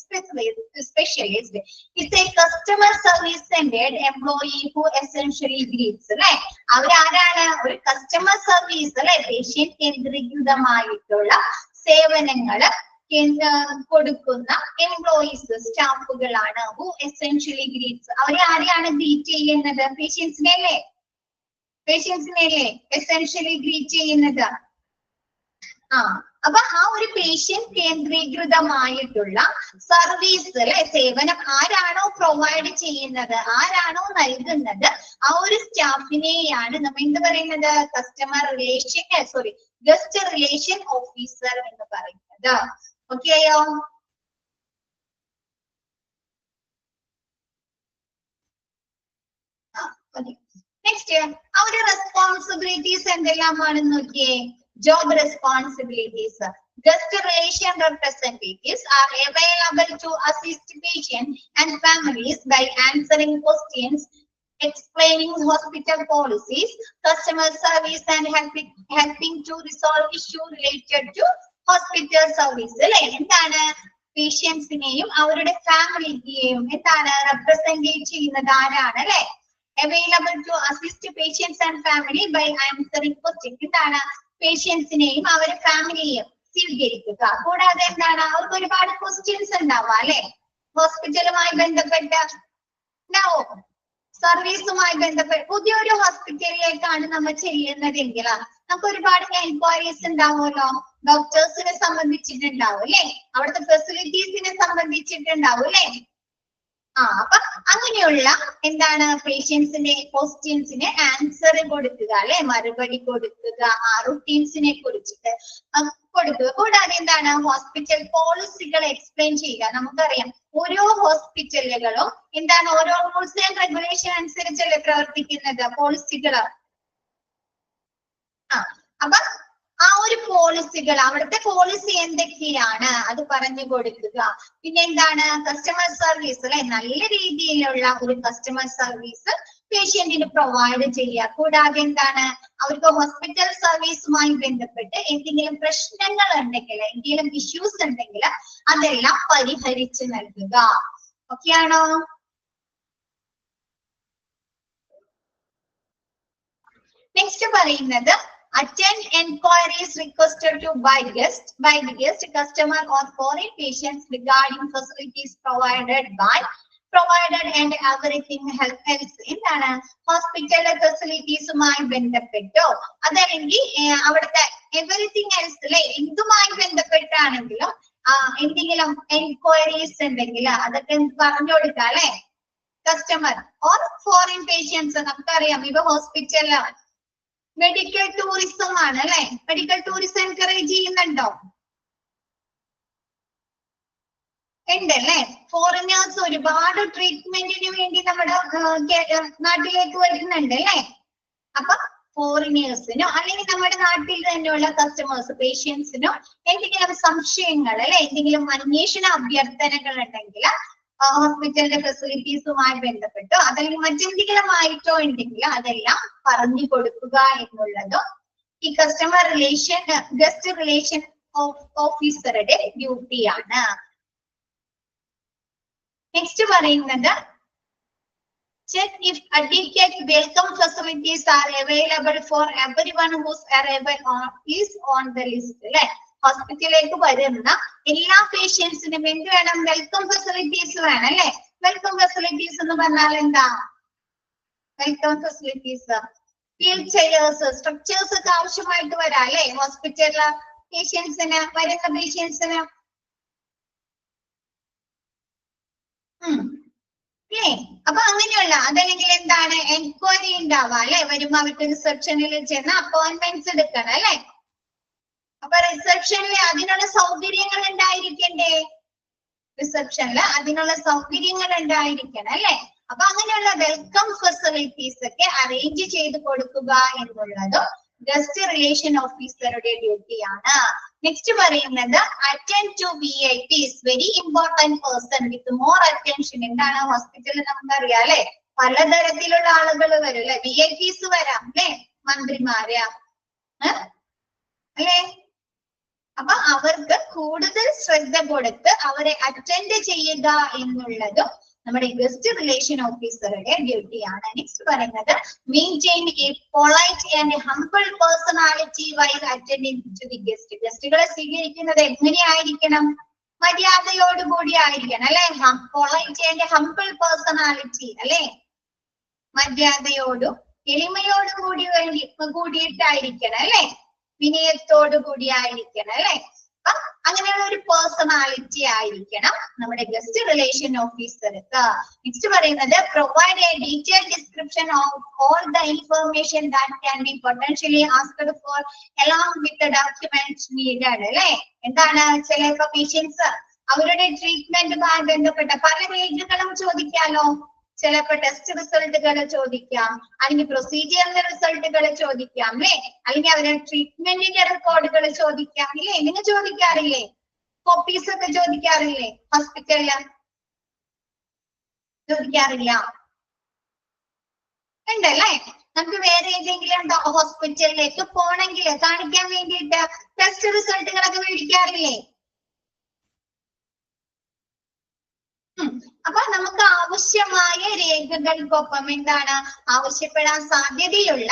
specialist. It's a customer service centred employee who essentially greets അല്ലെ. അവരാരാണ്? ഒരു കസ്റ്റമർ സർവീസ് അല്ലെ, പേഷ്യന്റ് കേന്ദ്രീകൃതമായിട്ടുള്ള സേവനങ്ങള് കൊടുക്കുന്ന എംപ്ലോയീസ്, സ്റ്റാഫുകളാണ്. Who essentially greets. അവരെ ആരെയാണ് ഗ്രീറ്റ് ചെയ്യുന്നത്? പേഷ്യൻസിനെയല്ലേ. എസെൻഷ്യലി ഗ്രീറ്റ് ചെയ്യുന്നത്. അപ്പൊ ആ ഒരു പേഷ്യന്റ് കേന്ദ്രീകൃതമായിട്ടുള്ള സർവീസ് അല്ലെ, സേവനം ആരാണോ പ്രൊവൈഡ് ചെയ്യുന്നത്, ആരാണോ നൽകുന്നത്, ആ ഒരു സ്റ്റാഫിനെയാണ് നമ്മൾ എന്ത് പറയുന്നത്? Customer relation guest relation officer എന്ന് പറയുന്നത്. ഓക്കെയോ? നെക്സ്റ്റ് അവരുടെ റെസ്പോൺസിബിലിറ്റീസ് എന്തെല്ലാമാണെന്ന് നോക്കിയേ. job responsibilities. Guest relation representatives are available to assist patients and families by answering questions, explaining hospital policies, customer service, and helping to resolve issues related to hospital service. എന്താണ്? പേഷ്യൻസിനെയും അവരുടെ ഫാമിലിയെയും എന്താണ് represent ചെയ്യുന്നത് ആരാണ് അല്ലെ? Available to assist patients and family by answering questions. എന്താണ്? പേഷ്യൻസിനെയും അവരുടെ ഫാമിലിയെയും സ്വീകരിക്കുക. കൂടാതെ എന്താണ്? അവർക്ക് ഒരുപാട് ക്വസ്റ്റ്യൻസ് ഉണ്ടാവുക അല്ലെ, ഹോസ്പിറ്റലുമായി ബന്ധപ്പെട്ട ഉണ്ടാവും, സർവീസുമായി ബന്ധപ്പെട്ട്. പുതിയൊരു ഹോസ്പിറ്റലിലേക്കാണ് നമ്മൾ ചെല്ലുന്നതെങ്കിൽ നമുക്ക് ഒരുപാട് എൻക്വയറീസ് ഉണ്ടാവുമല്ലോ. ഡോക്ടേഴ്സിനെ സംബന്ധിച്ചിട്ടുണ്ടാവും അല്ലെ, അവിടുത്തെ ഫെസിലിറ്റീസിനെ സംബന്ധിച്ചിട്ടുണ്ടാവും അല്ലെ. അപ്പൊ അങ്ങനെയുള്ള എന്താണ് പേഷ്യൻസിന്റെ ക്വസ്റ്റ്യൻസിന് ആൻസർ കൊടുക്കുക അല്ലെ, മറുപടി കൊടുക്കുക, ആ റുട്ടീൻസിനെ കുറിച്ചിട്ട് കൊടുക്കുക. കൂടാതെ എന്താണ്? ഹോസ്പിറ്റൽ പോളിസികൾ എക്സ്പ്ലെയിൻ ചെയ്യുക. നമുക്കറിയാം ഓരോ ഹോസ്പിറ്റലുകളും എന്താണ് ഓരോ റൂൾസ് ആൻഡ് റെഗുലേഷൻ അനുസരിച്ചല്ലേ പ്രവർത്തിക്കുന്നത്, പോളിസികള്. അപ്പൊ ആ ഒരു പോളിസികൾ, അവിടുത്തെ പോളിസി എന്തൊക്കെയാണ് അത് പറഞ്ഞു കൊടുക്കുക. പിന്നെ എന്താണ്? കസ്റ്റമർ സർവീസ് അല്ലെ, നല്ല രീതിയിലുള്ള ഒരു കസ്റ്റമർ സർവീസ് പേഷ്യന്റിന് പ്രൊവൈഡ് ചെയ്യുക. കൂടാതെ എന്താണ്? അവർക്ക് ഹോസ്പിറ്റൽ സർവീസുമായി ബന്ധപ്പെട്ട് എന്തെങ്കിലും പ്രശ്നങ്ങൾ ഉണ്ടെങ്കിൽ, എന്തെങ്കിലും ഇഷ്യൂസ് ഉണ്ടെങ്കിൽ അതെല്ലാം പരിഹരിച്ചു നൽകുക. ഓക്കെയാണോ? നെക്സ്റ്റ് പറയുന്നത് attend enquiries requested to by the guest, customer or foreign patients regarding facilities provided and everything else. എന്താണ്? ഹോസ്പിറ്റൽ ഫെസിലിറ്റീസുമായി ബന്ധപ്പെട്ടോ അതല്ലെങ്കിൽ അവിടുത്തെ എവറിത്തിങ് എൽസ് അല്ലെ, എന്തുമായി ബന്ധപ്പെട്ടാണെങ്കിലും എന്തെങ്കിലും എൻക്വയറീസ് ഉണ്ടെങ്കിൽ അതൊക്കെ പറഞ്ഞു കൊടുക്കാം അല്ലെ. കസ്റ്റമർ ഓർ ഫോറിൻ പേഷ്യൻസ്, നമുക്കറിയാം ഇപ്പൊ ഹോസ്പിറ്റലില് മെഡിക്കൽ ടൂറിസം ആണ് അല്ലെ. മെഡിക്കൽ ടൂറിസം എൻകറേജ് ചെയ്യുന്നുണ്ടോ? ഉണ്ടല്ലേ. ഫോറിനേഴ്സ് ഒരുപാട് ട്രീറ്റ്മെന്റിന് വേണ്ടി നമ്മുടെ നാട്ടിലേക്ക് വരുന്നുണ്ട് അല്ലേ. അപ്പൊ ഫോറിനേഴ്സിനോ അല്ലെങ്കിൽ നമ്മുടെ നാട്ടിൽ തന്നെയുള്ള കസ്റ്റമേഴ്സ് പേഷ്യൻസിനോ എന്തെങ്കിലും സംശയങ്ങൾ അല്ലെ എന്തെങ്കിലും അന്വേഷണ അഭ്യർത്ഥനകൾ ഉണ്ടെങ്കിൽ ഹോസ്പിറ്റലിന്റെ ഫെസിലിറ്റീസുമായി ബന്ധപ്പെട്ടോ അതല്ലെങ്കിൽ മറ്റെന്തെങ്കിലും ആയിട്ടോ ഉണ്ടെങ്കിൽ അതെല്ലാം പറഞ്ഞു കൊടുക്കുക എന്നുള്ളതും ഈ കസ്റ്റമർ റിലേഷൻ ഗസ്റ്റ് റിലേഷൻ ഓഫീസറുടെ ഡ്യൂട്ടിയാണ്. നെക്സ്റ്റ് പറയുന്നത് check if adequate welcome facilities are available for everyone whose arrival is on the list. അല്ലെ ഹോസ്പിറ്റലിലേക്ക് വരുന്ന എല്ലാ പേഷ്യൻസിനും എന്ത് വേണം? വെൽക്കം ഫെസിലിറ്റീസ് വേണം അല്ലെ. വെൽക്കം ഫെസിലിറ്റീസ് എന്ന് പറഞ്ഞാൽ എന്താ? Welcome facilities wheel chairs structures ഒക്കെ ആവശ്യമായിട്ട് വരാം അല്ലെ ഹോസ്പിറ്റലിലെ പേഷ്യൻസിന് വരുന്ന പേഷ്യൻസിന്. അല്ലേ അപ്പൊ അങ്ങനെയുള്ള അതല്ലെങ്കിൽ എന്താണ് എൻക്വയറി ഉണ്ടാവാം അല്ലെ. വരുമ്പോ അവർക്ക് റിസപ്ഷനിൽ ചെന്ന് അപ്പോയിന്റ്മെന്റ്സ് എടുക്കണം അല്ലെ. അപ്പൊ റിസപ്ഷനിൽ അതിനുള്ള സൗകര്യങ്ങൾ ഉണ്ടായിരിക്കണ്ടേ? റിസപ്ഷനിൽ അതിനുള്ള സൗകര്യങ്ങൾ ഉണ്ടായിരിക്കണം അല്ലെ. അപ്പൊ അങ്ങനെയുള്ള വെൽക്കം ഫെസിലിറ്റീസ് ഒക്കെ അറേഞ്ച് ചെയ്ത് കൊടുക്കുക എന്നുള്ളതും ഗസ്റ്റ് റിലേഷൻ ഓഫീസറുടെ ഡ്യൂട്ടിയാണ്. നെക്സ്റ്റ് പറയുന്നത് attend to VIPs, very important person with more attention. എന്താണ് ഹോസ്പിറ്റലിൽ നമുക്കറിയാം അല്ലെ പലതരത്തിലുള്ള ആളുകൾ വരും അല്ലെ. VIPs വരാം അല്ലെ, മന്ത്രിമാര് അല്ലെ. അപ്പൊ അവർക്ക് കൂടുതൽ ശ്രദ്ധ കൊടുത്ത് അവരെ അറ്റൻഡ് ചെയ്യുക എന്നുള്ളതും നമ്മുടെ ഗസ്റ്റ് റിലേഷൻ ഓഫീസറുടെ ഡ്യൂട്ടിയാണ്. നെക്സ്റ്റ് പറയുന്നത് maintain a polite and humble personality while attending to the guest. ഗസ്റ്റുകളെ സ്വീകരിക്കുന്നത് എങ്ങനെയായിരിക്കണം? മര്യാദയോടുകൂടി ആയിരിക്കണം അല്ലെ. പൊളൈറ്റ് ആൻഡ് ഹംബിൾ പേഴ്സണാലിറ്റി അല്ലെ. മര്യാദയോടും എളിമയോടും കൂടിയിട്ടായിരിക്കണം അല്ലെ. വിനയത്തോടു കൂടി ആയിരിക്കണം അല്ലെ. അങ്ങനെയുള്ള ഒരു പേഴ്സണാലിറ്റി ആയിരിക്കണം നമ്മുടെ ഗസ്റ്റ് റിലേഷൻ ഓഫീസർക്ക്. നെക്സ്റ്റ് പറയുന്നത് provide A detail description of all the information that can be potentially asked four along with the documents needed അല്ലെ. എന്താണ് ചിലപ്പോ പേഷ്യൻസ് അവരുടെ ട്രീറ്റ്മെന്റുമായി ബന്ധപ്പെട്ട പല രേഖകളും ചോദിക്കാലോ. ചിലപ്പോ ടെസ്റ്റ് റിസൾട്ടുകൾ ചോദിക്കാം, അല്ലെങ്കിൽ പ്രൊസീജിയറിന്റെ റിസൾട്ടുകൾ ചോദിക്കാം അല്ലെ, അല്ലെങ്കിൽ അവരുടെ ട്രീറ്റ്മെന്റിന്റെ റെക്കോർഡുകൾ ചോദിക്കാം ഇല്ലേ. നിങ്ങൾ ചോദിക്കാറില്ലേ? കോപ്പീസ് ഒക്കെ ചോദിക്കാറില്ലേ ഹോസ്പിറ്റലില്? ചോദിക്കാറില്ല ഉണ്ടല്ലേ. നമുക്ക് വേറെ ഏതെങ്കിലും ഹോസ്പിറ്റലിലേക്ക് പോണെങ്കിൽ കാണിക്കാൻ വേണ്ടിയിട്ട് ടെസ്റ്റ് റിസൾട്ടുകളൊക്കെ മേടിക്കാറില്ലേ? അപ്പൊ നമുക്ക് ആവശ്യമായ രേഖകൾക്കൊപ്പം എന്താണ് ആവശ്യപ്പെടാൻ സാധ്യതയുള്ള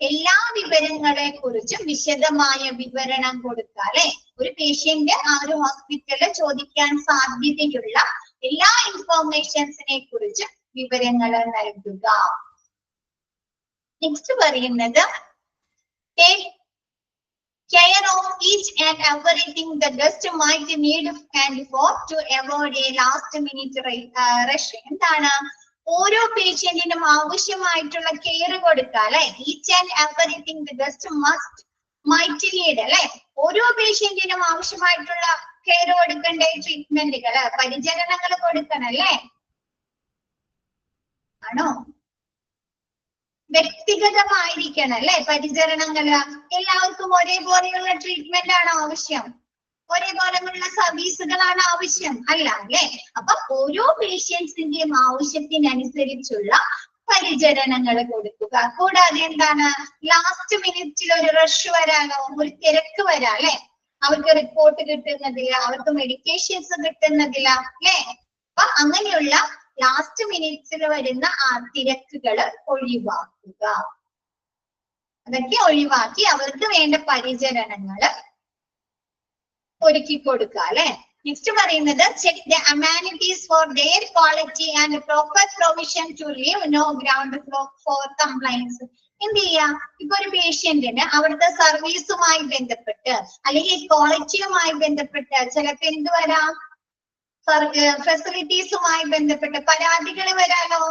എല്ലാ വിവരങ്ങളെ കുറിച്ചും വിശദമായ വിവരണം കൊടുക്കുക അല്ലെ. ഒരു പേഷ്യന്റ് ആ ഒരു ഹോസ്പിറ്റലിൽ ചോദിക്കാൻ സാധ്യതയുള്ള എല്ലാ ഇൻഫോർമേഷൻസിനെ കുറിച്ചും വിവരങ്ങൾ നൽകുക. നെക്സ്റ്റ് പറയുന്നത് care of each and everything the guest might need and for to avoid a last minute rush. എന്താണ് ഓരോ പേഷ്യന്റിനും ആവശ്യമായിട്ടുള്ള കെയർ കൊടുക്കുക അല്ലെ. Each and everything the guest might need അല്ലെ. ഓരോ പേഷ്യന്റിനും ആവശ്യമായിട്ടുള്ള കെയർ കൊടുക്കണ്ടേ, ട്രീറ്റ്മെന്റുകള് പരിചരണങ്ങൾ കൊടുക്കണം അല്ലെ. ആണോ? വ്യക്തിഗതമായിരിക്കണം അല്ലെ പരിചരണങ്ങള്. എല്ലാവർക്കും ഒരേപോലെയുള്ള ട്രീറ്റ്മെന്റ് ആണ് ആവശ്യം, ഒരേപോലെയുള്ള സർവീസുകളാണ് ആവശ്യം അല്ല അല്ലെ. അപ്പൊ ഓരോ പേഷ്യൻസിന്റെയും ആവശ്യത്തിനനുസരിച്ചുള്ള പരിചരണങ്ങൾ കൊടുക്കുക. കൂടാതെ എന്താണ് ലാസ്റ്റ് മിനിറ്റിൽ ഒരു റഷ് വരാനോ ഒരു തിരക്ക് വരാം അല്ലെ. അവർക്ക് റിപ്പോർട്ട് കിട്ടുന്നതില്ല, അവർക്ക് മെഡിക്കേഷൻസ് കിട്ടുന്നതില്ല അല്ലെ. അപ്പൊ അങ്ങനെയുള്ള ലാസ്റ്റ് മിനിറ്റ്സിൽ വരുന്ന ആ തിരക്കുകള് ഒഴിവാക്കുക. അതൊക്കെ ഒഴിവാക്കി അവർക്ക് വേണ്ട പരിചരണങ്ങള് ഒരുക്കി കൊടുക്കുക അല്ലെ. നെക്സ്റ്റ് പറയുന്നത് check the amenities for their quality and proper provision to leave no ground for complaints. എന്ത് ചെയ്യാ? ഇപ്പൊ ഒരു പേഷ്യന്റിന് അവിടുത്തെ സർവീസുമായി ബന്ധപ്പെട്ട് അല്ലെങ്കിൽ ക്വാളിറ്റിയുമായി ബന്ധപ്പെട്ട് ചിലപ്പോ എന്ത് വരാം, ഫെസിലിറ്റീസുമായി ബന്ധപ്പെട്ട് പരാതികൾ വരാലോ.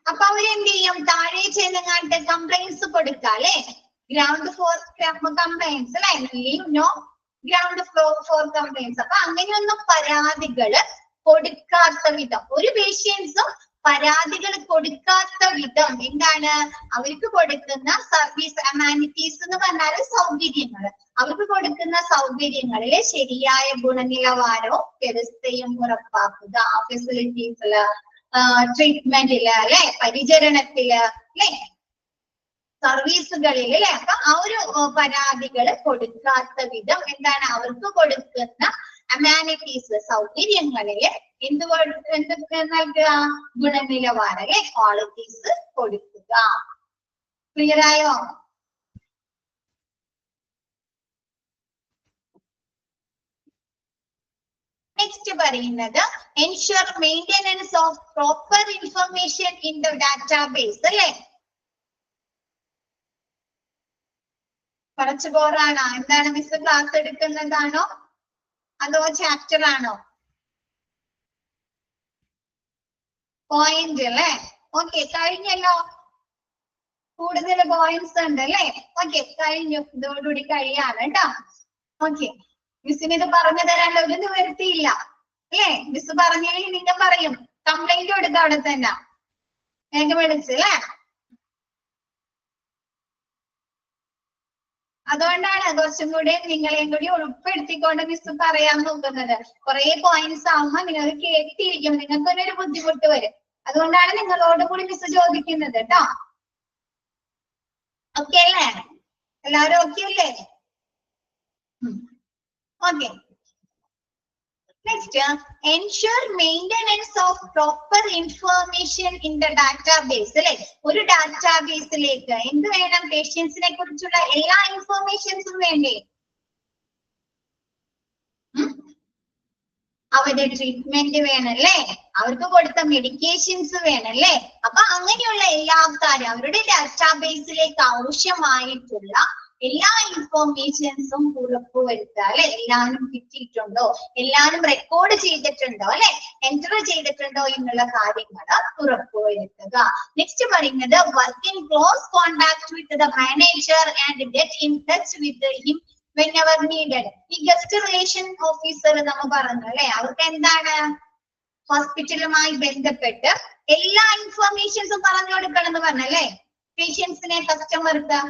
അപ്പൊ അവരെന്ത് ചെയ്യും? താഴെ ചെന്നങ്ങാണ്ട് കംപ്ലൈന്റ്സ് കൊടുക്കുക അല്ലെ. ഗ്രൗണ്ട് ഫോർ കംപ്ലൈൻസ് അല്ലെ, leave no ground for complaints. അപ്പൊ അങ്ങനെയൊന്നും പരാതികള് കൊടുക്കാത്ത വിധം, ഒരു പേഷ്യൻസും പരാതികൾ കൊടുക്കാത്ത വിധം എന്താണ് അവർക്ക് കൊടുക്കുന്ന സർവീസ് അമാനിറ്റീസ് എന്ന് പറഞ്ഞാൽ സൗകര്യങ്ങൾ, അവർക്ക് കൊടുക്കുന്ന സൗകര്യങ്ങളിലെ ശരിയായ ഗുണനിലവാരവും വ്യവസ്ഥയും ഉറപ്പാക്കുക. ആ ഫെസിലിറ്റീസില്, ട്രീറ്റ്മെന്റില് അല്ലെ, പരിചരണത്തില് അല്ലെ, സർവീസുകളിൽ അല്ലെ. അപ്പൊ ആ ഒരു പരാതികൾ കൊടുക്കാത്ത വിധം എന്താണ് അവർക്ക് കൊടുക്കുന്ന അമാനിറ്റീസ് സൗകര്യങ്ങളില് എന്ത് നൽകുക, ഗുണനിലവാരം അല്ലെ, ക്വാളിറ്റീസ് കൊടുക്കുക. ക്ലിയർ ആയോ? നെക്സ്റ്റ് പറയുന്നത് ensure maintenance of proper information in the database അല്ലെ. കുറച്ച് ബോറാണോ? എന്താണ് മിസ് ക്ലാസ് എടുക്കുന്നതാണോ അതോ ചാപ്റ്റർ ആണോ? പോയിന്റ് അല്ലേ. ഓക്കെ, കഴിഞ്ഞല്ലോ. കൂടുതൽ പോയിന്റ്സ് ഉണ്ട് അല്ലേ. ഓക്കെ, കഴിഞ്ഞു. ഇതോടുകൂടി കഴിയാണ് കേട്ടോ. ഓക്കെ, മിസ്സിന് ഇത് പറഞ്ഞു തരാനുള്ള ഒരു നിവൃത്തിയില്ല അല്ലേ. മിസ് പറഞ്ഞെങ്കിൽ നിങ്ങൾ പറയും കംപ്ലൈന്റ് കൊടുക്ക അവിടെ തന്നെ വേഗം വിളിച്ച് അല്ലേ. അതുകൊണ്ടാണ് കുറച്ചും കൂടി നിങ്ങളെയും കൂടി ഉൾപ്പെടുത്തിക്കൊണ്ട് മിസ് പറയാൻ നോക്കുന്നത്. കുറെ പോയിന്റ്സ് ആവുമ്പോ നിങ്ങൾ കേട്ടിരിക്കും, നിങ്ങൾക്ക് തന്നെ ഒരു ബുദ്ധിമുട്ട് വരും. അതുകൊണ്ടാണ് നിങ്ങളോട് കൂടി മിസ് ചോദിക്കുന്നത് കേട്ടോ. ഓക്കെ അല്ലേ? എല്ലാവരും ഓക്കെ അല്ലേ? Okay. Next, ensure maintenance of proper information in the database അല്ലെ. ഒരു ഡാറ്റാബേസിലേക്ക് എന്ത് വേണം? പേഷ്യൻസിനെ കുറിച്ചുള്ള എല്ലാ ഇൻഫർമേഷൻസും വേണ്ടേ? അവരുടെ ട്രീറ്റ്മെന്റ് വേണല്ലേ, അവർക്ക് കൊടുത്ത മെഡിക്കേഷൻസ് വേണല്ലേ. അപ്പൊ അങ്ങനെയുള്ള എല്ലാ കാര്യം അവരുടെ ഡാറ്റാബേസിലേക്ക് ആവശ്യമായിട്ടുള്ള എല്ലാ ഇൻഫോർമേഷൻസും ഉറപ്പുവരുത്തുക അല്ലെ. എല്ലാവരും കിട്ടിയിട്ടുണ്ടോ, എല്ലാവരും റെക്കോർഡ് ചെയ്തിട്ടുണ്ടോ അല്ലെ, എൻറ്റർ ചെയ്തിട്ടുണ്ടോ എന്നുള്ള കാര്യങ്ങൾ ഉറപ്പുവരുത്തുക. നെക്സ്റ്റ് പറയുന്നത് work in close contact with the manager and get in touch with him whenever needed. ഈ ഗസ്റ്റ് റിലേഷൻ ഓഫീസർ നമ്മൾ പറഞ്ഞു അല്ലെ, അവർക്ക് എന്താണ് ഹോസ്പിറ്റലുമായി ബന്ധപ്പെട്ട് എല്ലാ ഇൻഫർമേഷൻസും പറഞ്ഞു കൊടുക്കണം എന്ന് പറഞ്ഞല്ലേ. പേഷ്യൻസിനെ കസ്റ്റമർക്ക്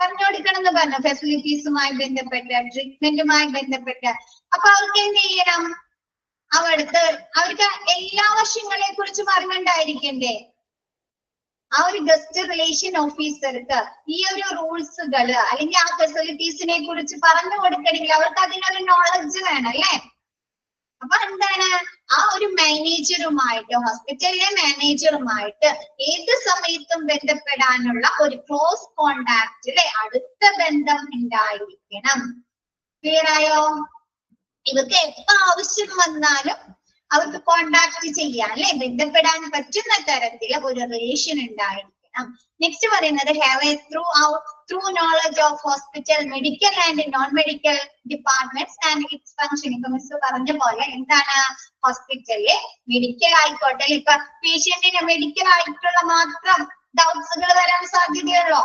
പറഞ്ഞു കൊടുക്കണം എന്ന് പറഞ്ഞു, ഫെസിലിറ്റീസുമായി ബന്ധപ്പെട്ട്, ട്രീറ്റ്മെന്റുമായി ബന്ധപ്പെട്ട്. അപ്പൊ അവർക്ക് എന്ത് ചെയ്യണം? അവർക്ക് എല്ലാ വശങ്ങളെ കുറിച്ചും അറിവുണ്ടായിരിക്കണ്ടേ. ആ ഒരു ഗസ്റ്റ് റിലേഷൻ ഓഫീസർക്ക് ഈ ഒരു റൂൾസുകൾ അല്ലെങ്കിൽ ആ ഫെസിലിറ്റീസിനെ കുറിച്ച് പറഞ്ഞു കൊടുക്കണമെങ്കിൽ അവർക്ക് അതിനൊരു നോളജ് വേണം അല്ലേ. അപ്പൊ എന്താണ്, ആ ഒരു മാനേജറുമായിട്ട്, ഹോസ്പിറ്റലിലെ മാനേജറുമായിട്ട് ഏത് സമയത്തും ബന്ധപ്പെടാനുള്ള ഒരു ക്ലോസ് കോണ്ടാക്ട് അല്ലെ, അടുത്ത ബന്ധം ഉണ്ടായിരിക്കണം. ക്ലിയർ ആയോ? ഇവർക്ക് എപ്പോ ആവശ്യം വന്നാലും അവർക്ക് കോണ്ടാക്ട് ചെയ്യാൻ അല്ലെ, ബന്ധപ്പെടാൻ പറ്റുന്ന തരത്തിൽ ഒരു റിലേഷൻ ഉണ്ടായിരിക്കണം. നെക്സ്റ്റ് പറയുന്നത് have A through knowledge of hospital medical and non medical departments and it's functioning. ഇപ്പൊ മിസ് പറഞ്ഞ പോലെ എന്താണ്, ഹോസ്പിറ്റലിലെ മെഡിക്കൽ ആയിക്കോട്ടെ, ഇപ്പൊ പേഷ്യന്റിന് മെഡിക്കൽ ആയിട്ടുള്ള മാത്രം ഡൗട്ട്സുകൾ വരാൻ സാധ്യതയുള്ളോ?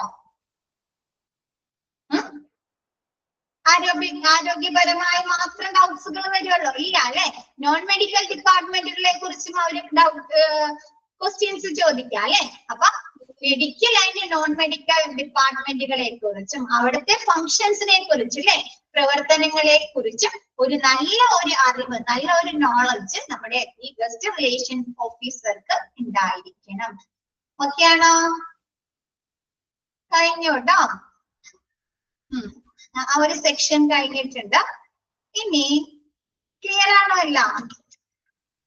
ആരോഗ്യപരമായി മാത്രം ഡൗട്ട്സുകൾ വരുമല്ലോ? ഇല്ല അല്ലെ. നോൺ മെഡിക്കൽ ഡിപ്പാർട്ട്മെന്റുകളെ കുറിച്ചും അവർ ക്വസ്റ്റ്യൻസ് ചോദിക്കാം അല്ലെ. അപ്പൊ മെഡിക്കൽ ആൻഡ് നോൺ മെഡിക്കൽ ഡിപ്പാർട്ട്മെന്റുകളെ കുറിച്ചും അവിടുത്തെ ഫങ്ഷൻസിനെ കുറിച്ചും അല്ലെ, പ്രവർത്തനങ്ങളെ കുറിച്ചും ഒരു നല്ല ഒരു അറിവ്, നല്ല ഒരു നോളജ് നമ്മുടെ ഈ ഗസ്റ്റ് റിലേഷൻ ഓഫീസർക്ക് ഉണ്ടായിരിക്കണം. ഓക്കെ ആണോ? കഴിഞ്ഞു കേട്ടോ. ആ ഒരു സെക്ഷൻ കഴിഞ്ഞിട്ടുണ്ട്. ഇനി ക്ലിയർ ആണോ എല്ലാം?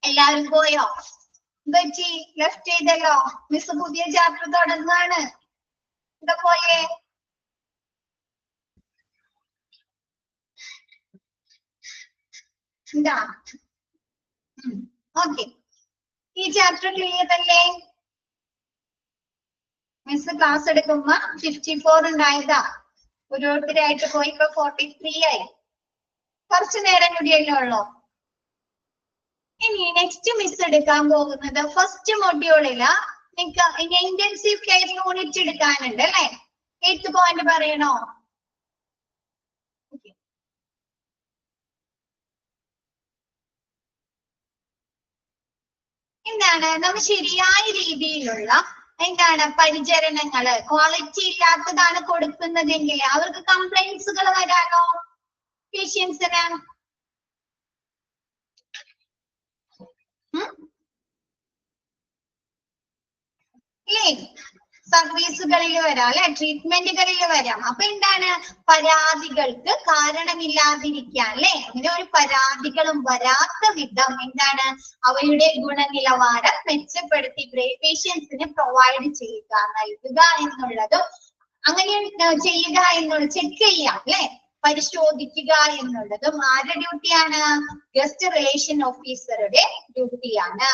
എല്ലാവരും പോയോ? ബറ്റി ലെഫ്റ്റ് ചെയ്തല്ലോ. മിസ് പുതിയ ചാപ്റ്റർ തുടങ്ങുകയാണ്. എന്താ പോയേ? എന്താ? ഓക്കെ, ഈ ചാപ്റ്റർ ക്ലിയർ അല്ലേ? മിസ് ക്ലാസ് എടുക്കുമ്പോ 54 ഉണ്ടായതാ, ഓരോരുത്തരായിട്ട് പോയി ഇപ്പൊ 43 ആയി. കുറച്ചു നേരം കൂടിയല്ലേ ഉള്ളൂ. ഇനി നെക്സ്റ്റ് മിസ് എടുക്കാൻ പോകുന്നത് ഫസ്റ്റ് മൊഡ്യൂളില് നിങ്ങൾക്ക് ഇന്റൻസീവ് കെയർ യൂണിറ്റ് എടുക്കാനുണ്ട് അല്ലെ. 8th പോയിന്റ് പറയണോ? എന്താണ് നമ്മൾ ശരിയായ രീതിയിലുള്ള എന്താണ് പരിചരണങ്ങള് ക്വാളിറ്റി ഇല്ലാത്തതാണ് കൊടുക്കുന്നതെങ്കിൽ അവർക്ക് കംപ്ലൈന്റ്സുകൾ വരാനോ പേഷ്യൻസിന്? ഇല്ലേ? സർവീസുകളിൽ വരാം അല്ലെ, ട്രീറ്റ്മെന്റുകളിൽ വരാം. അപ്പൊ എന്താണ് പരാതികൾക്ക് കാരണമില്ലാതിരിക്കാൻ അല്ലെ, അങ്ങനെ ഒരു പരാതികളും വരാത്ത വിധം എന്താണ് അവയുടെ ഗുണനിലവാരം മെച്ചപ്പെടുത്തി പേഷ്യൻസിന് പ്രൊവൈഡ് ചെയ്യുക, നൽകുക എന്നുള്ളതും അങ്ങനെ ചെയ്യുക എന്നുള്ളത് ചെക്ക് ചെയ്യാം അല്ലെ, പരിശോധിക്കുക എന്നുള്ളതും ആരുടെ ഡ്യൂട്ടിയാണ്? ഗസ്റ്റ് റിലേഷൻ ഓഫീസറുടെ ഡ്യൂട്ടിയാണ്.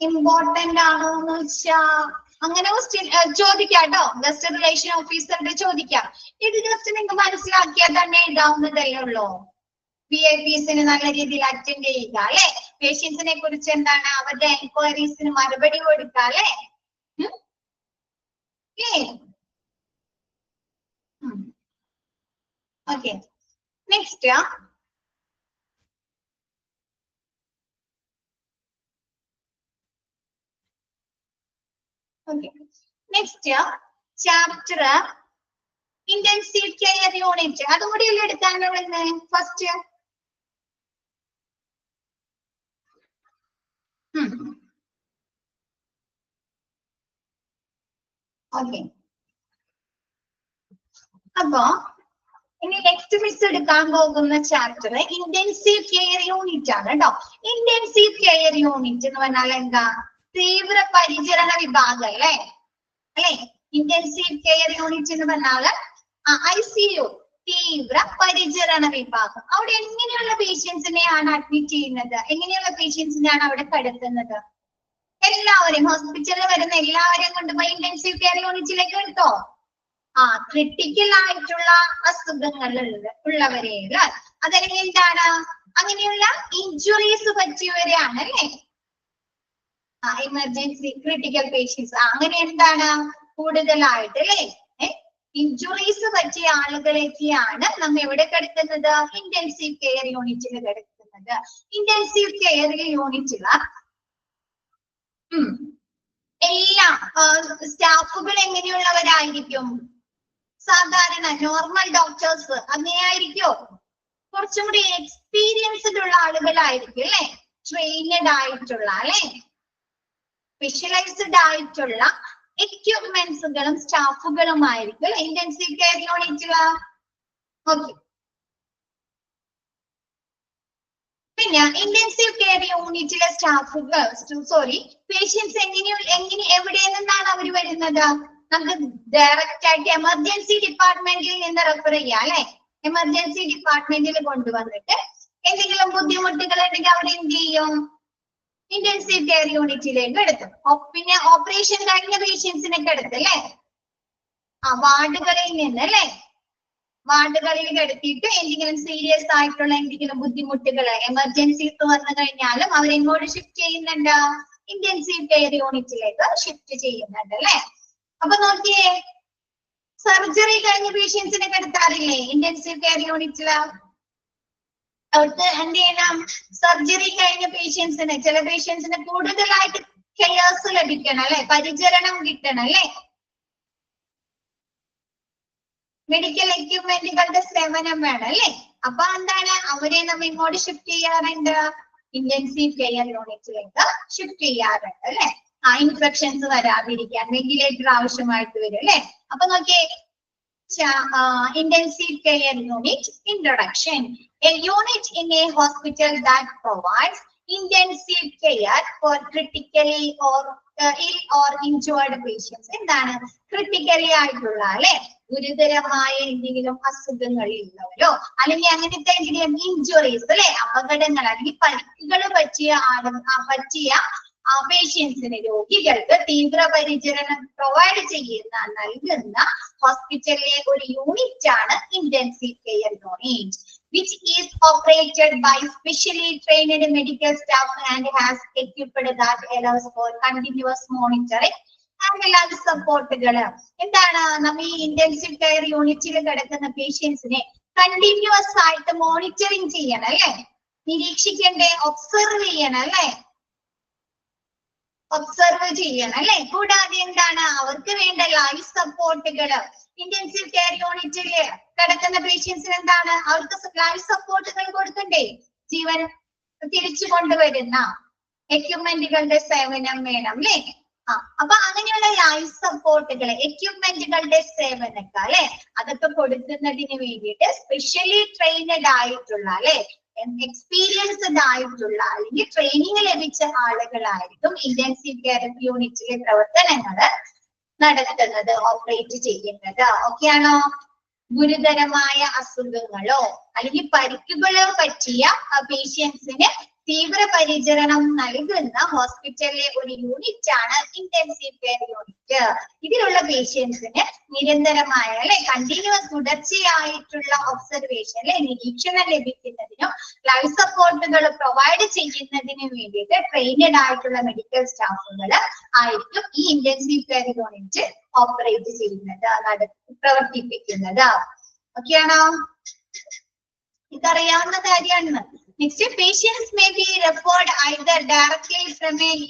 ഇമ്പോർട്ടന്റ് ആണോ എന്ന് വെച്ചാ അങ്ങനെ ചോദിക്കാം കേട്ടോ, ഗസ്റ്റ് റിലേഷൻ ഓഫീസറുടെ ചോദിക്കാം. ഇത് ജസ്റ്റ് നിങ്ങൾക്ക് മനസ്സിലാക്കിയാൽ തന്നെ എഴുതാവുന്നതല്ലേ ഉള്ളൂ. PIPസിന് നല്ല രീതിയിൽ അറ്റൻഡ് ചെയ്യുക അല്ലെ, പേഷ്യൻസിനെ കുറിച്ച് എന്താണ് അവരുടെ എൻക്വയറീസിന് മറുപടി കൊടുക്കുക അല്ലെ. Okay, next chapter intensive care unit. അതും കൂടി എടുക്കാനുള്ളത് ഫസ്റ്റ്. ഓക്കെ, അപ്പോ ഇനി നെക്സ്റ്റ് മിസ് എടുക്കാൻ പോകുന്ന ചാപ്റ്റർ ഇന്റൻസീവ് കെയർ യൂണിറ്റ് ആണ് കേട്ടോ. ഇന്റൻസീവ് കെയർ യൂണിറ്റ് എന്ന് പറഞ്ഞാൽ എന്താ? തീവ്ര പരിചരണ വിഭാഗം അല്ലെ. ഇന്റൻസീവ് കെയർ യൂണിറ്റ് എന്ന് പറഞ്ഞാൽ ICU, തീവ്ര പരിചരണ വിഭാഗം. അവിടെ എങ്ങനെയുള്ള പേഷ്യൻസിനെയാണ് അഡ്മിറ്റ് ചെയ്യുന്നത്? എങ്ങനെയുള്ള പേഷ്യൻസിനെയാണ് അവിടെ കിടത്തുന്നത്? എല്ലാവരെയും, ഹോസ്പിറ്റലിൽ വരുന്ന എല്ലാവരെയും കൊണ്ടുപോയി ഇന്റൻസീവ് കെയർ യൂണിറ്റിലേക്ക് എടുത്തോ? ക്രിട്ടിക്കൽ ആയിട്ടുള്ള അസുഖങ്ങൾ ഉള്ളവരെ അല്ലെ, അതല്ലെങ്കിൽ എന്താണ് അങ്ങനെയുള്ള ഇഞ്ചുറീസ് പറ്റിയവരെയാണ് അല്ലെ, എമർജൻസി ക്രിട്ടിക്കൽ പേഷ്യൻസ്. അങ്ങനെ എന്താണ് കൂടുതലായിട്ട് അല്ലെ, ഇഞ്ചുറീസ് പറ്റിയ ആളുകളെയൊക്കെയാണ് നമ്മൾ എവിടെ കിടക്കുന്നത്? ഇന്റൻസീവ് കെയർ യൂണിറ്റിൽ കിടക്കുന്നത്. ഇന്റൻസീവ് കെയർ യൂണിറ്റില് എല്ലാ സ്റ്റാഫുകൾ എങ്ങനെയുള്ളവരായിരിക്കും? സാധാരണ നോർമൽ ഡോക്ടേഴ്സ് അങ്ങനെയായിരിക്കോ? കുറച്ചും കൂടി എക്സ്പീരിയൻസ്ഡ് ഉള്ള ആളുകളായിരിക്കും അല്ലെ, ട്രെയിനഡ് ആയിട്ടുള്ള അല്ലെ, സ്പെഷ്യലൈസ്ഡ് ആയിട്ടുള്ള എക്യുപ്മെന്റ്സുകളും സ്റ്റാഫുകളുമായിരിക്കും ഇന്റൻസീവ് കെയർ യൂണിറ്റില്. ഓക്കെ, പിന്നെ ഇന്റൻസീവ് കെയർ യൂണിറ്റിലെ സ്റ്റാഫുകൾ പേഷ്യൻസ് എവിടെ നിന്നാണ് അവർ വരുന്നത്? നമുക്ക് ഡയറക്റ്റ് ആയിട്ട് എമർജൻസി ഡിപ്പാർട്ട്മെന്റിൽ നിന്ന് റെഫർ ചെയ്യാം അല്ലെ. എമർജൻസി ഡിപ്പാർട്ട്മെന്റിൽ കൊണ്ടുവന്നിട്ട് എന്തെങ്കിലും ബുദ്ധിമുട്ടുകൾ ഉണ്ടെങ്കിൽ അവിടെ എന്ത് ചെയ്യും? ഇന്റൻസീവ് കെയർ യൂണിറ്റിലേക്ക് എടുത്തു. പിന്നെ ഓപ്പറേഷൻ കഴിഞ്ഞ പേഷ്യൻസിനൊക്കെ എടുത്ത് അല്ലെ, വാർഡുകളിൽ നിന്ന് അല്ലെ, വാർഡുകളിൽ കിടത്തിയിട്ട് എന്തെങ്കിലും സീരിയസ് ആയിട്ടുള്ള എന്തെങ്കിലും ബുദ്ധിമുട്ടുകൾ എമർജൻസീസ് വന്നു കഴിഞ്ഞാലും അവരെങ്ങോട്ട് ഷിഫ്റ്റ് ചെയ്യുന്നുണ്ട്? ഇന്റൻസീവ് കെയർ യൂണിറ്റിലേക്ക് ഷിഫ്റ്റ് ചെയ്യുന്നുണ്ട് അല്ലെ. അപ്പൊ നോക്കിയേ, സർജറി കഴിഞ്ഞ പേഷ്യൻസിനെ കിടത്താറില്ലേ ഇന്റൻസീവ് കെയർ യൂണിറ്റില്? അവർക്ക് എന്ത് ചെയ്യണം? സർജറി കഴിഞ്ഞ പേഷ്യൻസിന്, ചില പേഷ്യൻസിന് കൂടുതലായിട്ട് കെയർസ് ലഭിക്കണം അല്ലെ, പരിചരണം കിട്ടണം അല്ലെ, മെഡിക്കൽ എക്യുപ്മെന്റുകളുടെ സേവനം വേണം അല്ലെ. അപ്പൊ എന്താണ് അവരെ നമ്മൾ ഇങ്ങോട്ട് ഷിഫ്റ്റ് ചെയ്യാറുണ്ട്? ഇന്റൻസീവ് കെയർ യൂണിറ്റിലേക്ക് ഷിഫ്റ്റ് ചെയ്യാറുണ്ട് അല്ലെ. ഇൻഫെക്ഷൻസ് വരാതിരിക്കാൻ വെന്റിലേറ്റർ ആവശ്യമായിട്ട് വരും അല്ലെ. അപ്പൊ നോക്കിയേ, intensive care unit introduction. A unit in a hospital that provides intensive care for critically or ill or injured patients. എന്താണ് ക്രിട്ടിക്കലി ആയിട്ടുള്ള അല്ലെ, ഗുരുതരമായ എന്തെങ്കിലും അസുഖങ്ങളിലുള്ളവരോ അല്ലെങ്കിൽ അങ്ങനത്തെ എന്തെങ്കിലും ഇഞ്ചുറീസ് അല്ലെ, അപകടങ്ങൾ അല്ലെങ്കിൽ പരിക്കുകൾ പറ്റിയ പേഷ്യൻസിന് രോഗികൾക്ക് തീവ്രപരിചരണം പ്രൊവൈഡ് ചെയ്യുന്ന നൽകുന്ന ഹോസ്പിറ്റലിലെ ഒരു യൂണിറ്റ് ആണ് intensive care unit, which is operated by specially trained medical staff and has equipped that allows for continuous monitoring and life സപ്പോർട്ടുകൾ. എന്താണ് നമ്മൾ ഈ ഇന്റൻസീവ് കെയർ യൂണിറ്റിൽ കിടക്കുന്ന പേഷ്യൻസിനെ കണ്ടിന്യൂസ് ആയിട്ട് മോണിറ്ററിങ് ചെയ്യണം അല്ലെ, നിരീക്ഷിക്കണ്ടേ, ഒബ്സർവ് ചെയ്യണം അല്ലെ, ഒബ്സർവ് ചെയ്യണം അല്ലെ. കൂടാതെ എന്താണ് അവർക്ക് വേണ്ട ലൈഫ് സപ്പോർട്ടുകൾ ഇന്റൻസീവ് കെയർ യൂണിറ്റില് കിടക്കുന്ന പേഷ്യൻസിന് എന്താണ് അവർക്ക് ലൈഫ് സപ്പോർട്ടുകൾ കൊടുക്കണ്ടേ, ജീവൻ തിരിച്ചു കൊണ്ടുവരുന്ന എക്യുപ്മെന്റുകളുടെ സേവനം വേണം അല്ലെ. അപ്പൊ അങ്ങനെയുള്ള ലൈഫ് സപ്പോർട്ടുകൾ എക്യുപ്മെന്റുകളുടെ സേവനങ്ങൾ അല്ലെ അതൊക്കെ കൊടുക്കുന്നതിന് വേണ്ടിയിട്ട് സ്പെഷ്യലി ട്രെയിനഡ് ആയിട്ടുള്ള അല്ലെ എക്സ്പീരിയൻസ്ഡ് ആയിട്ടുള്ള അല്ലെങ്കിൽ ട്രെയിനിങ് ലഭിച്ച ആളുകളായിരിക്കും ഇന്റൻസീവ് കെയർ യൂണിറ്റിലെ പ്രവർത്തനങ്ങൾ നടത്തുന്നത്, ഓപ്പറേറ്റ് ചെയ്യുന്നത്. ഓക്കെ ആണോ? ഗുരുതരമായ അസുഖങ്ങളോ അല്ലെങ്കിൽ പരിക്കുകളോ പറ്റിയ പേഷ്യൻസിന് തീവ്രപരിചരണം നൽകുന്ന ഹോസ്പിറ്റലിലെ ഒരു യൂണിറ്റ് ആണ് ഇന്റൻസീവ് കെയർ യൂണിറ്റ്. ഇതിലുള്ള പേഷ്യൻസിന് നിരന്തരമായ അല്ലെ കണ്ടിന്യൂസ് തുടർച്ചയായിട്ടുള്ള ഒബ്സർവേഷൻ അല്ലെ നിരീക്ഷണം ലഭിക്കുന്നതിനും ലൈഫ് സപ്പോർട്ടുകൾ പ്രൊവൈഡ് ചെയ്യുന്നതിനും വേണ്ടിയിട്ട് ട്രെയിനഡ് ആയിട്ടുള്ള മെഡിക്കൽ സ്റ്റാഫുകൾ ആയിരിക്കും ഈ ഇന്റൻസീവ് കെയർ യൂണിറ്റ് ഓപ്പറേറ്റ് ചെയ്യുന്നത്, പ്രവർത്തിപ്പിക്കുന്നത്. ഓക്കെ ആണോ? ഇതറിയാവുന്ന കാര്യമാണ്. Next, patients may be referred either directly from an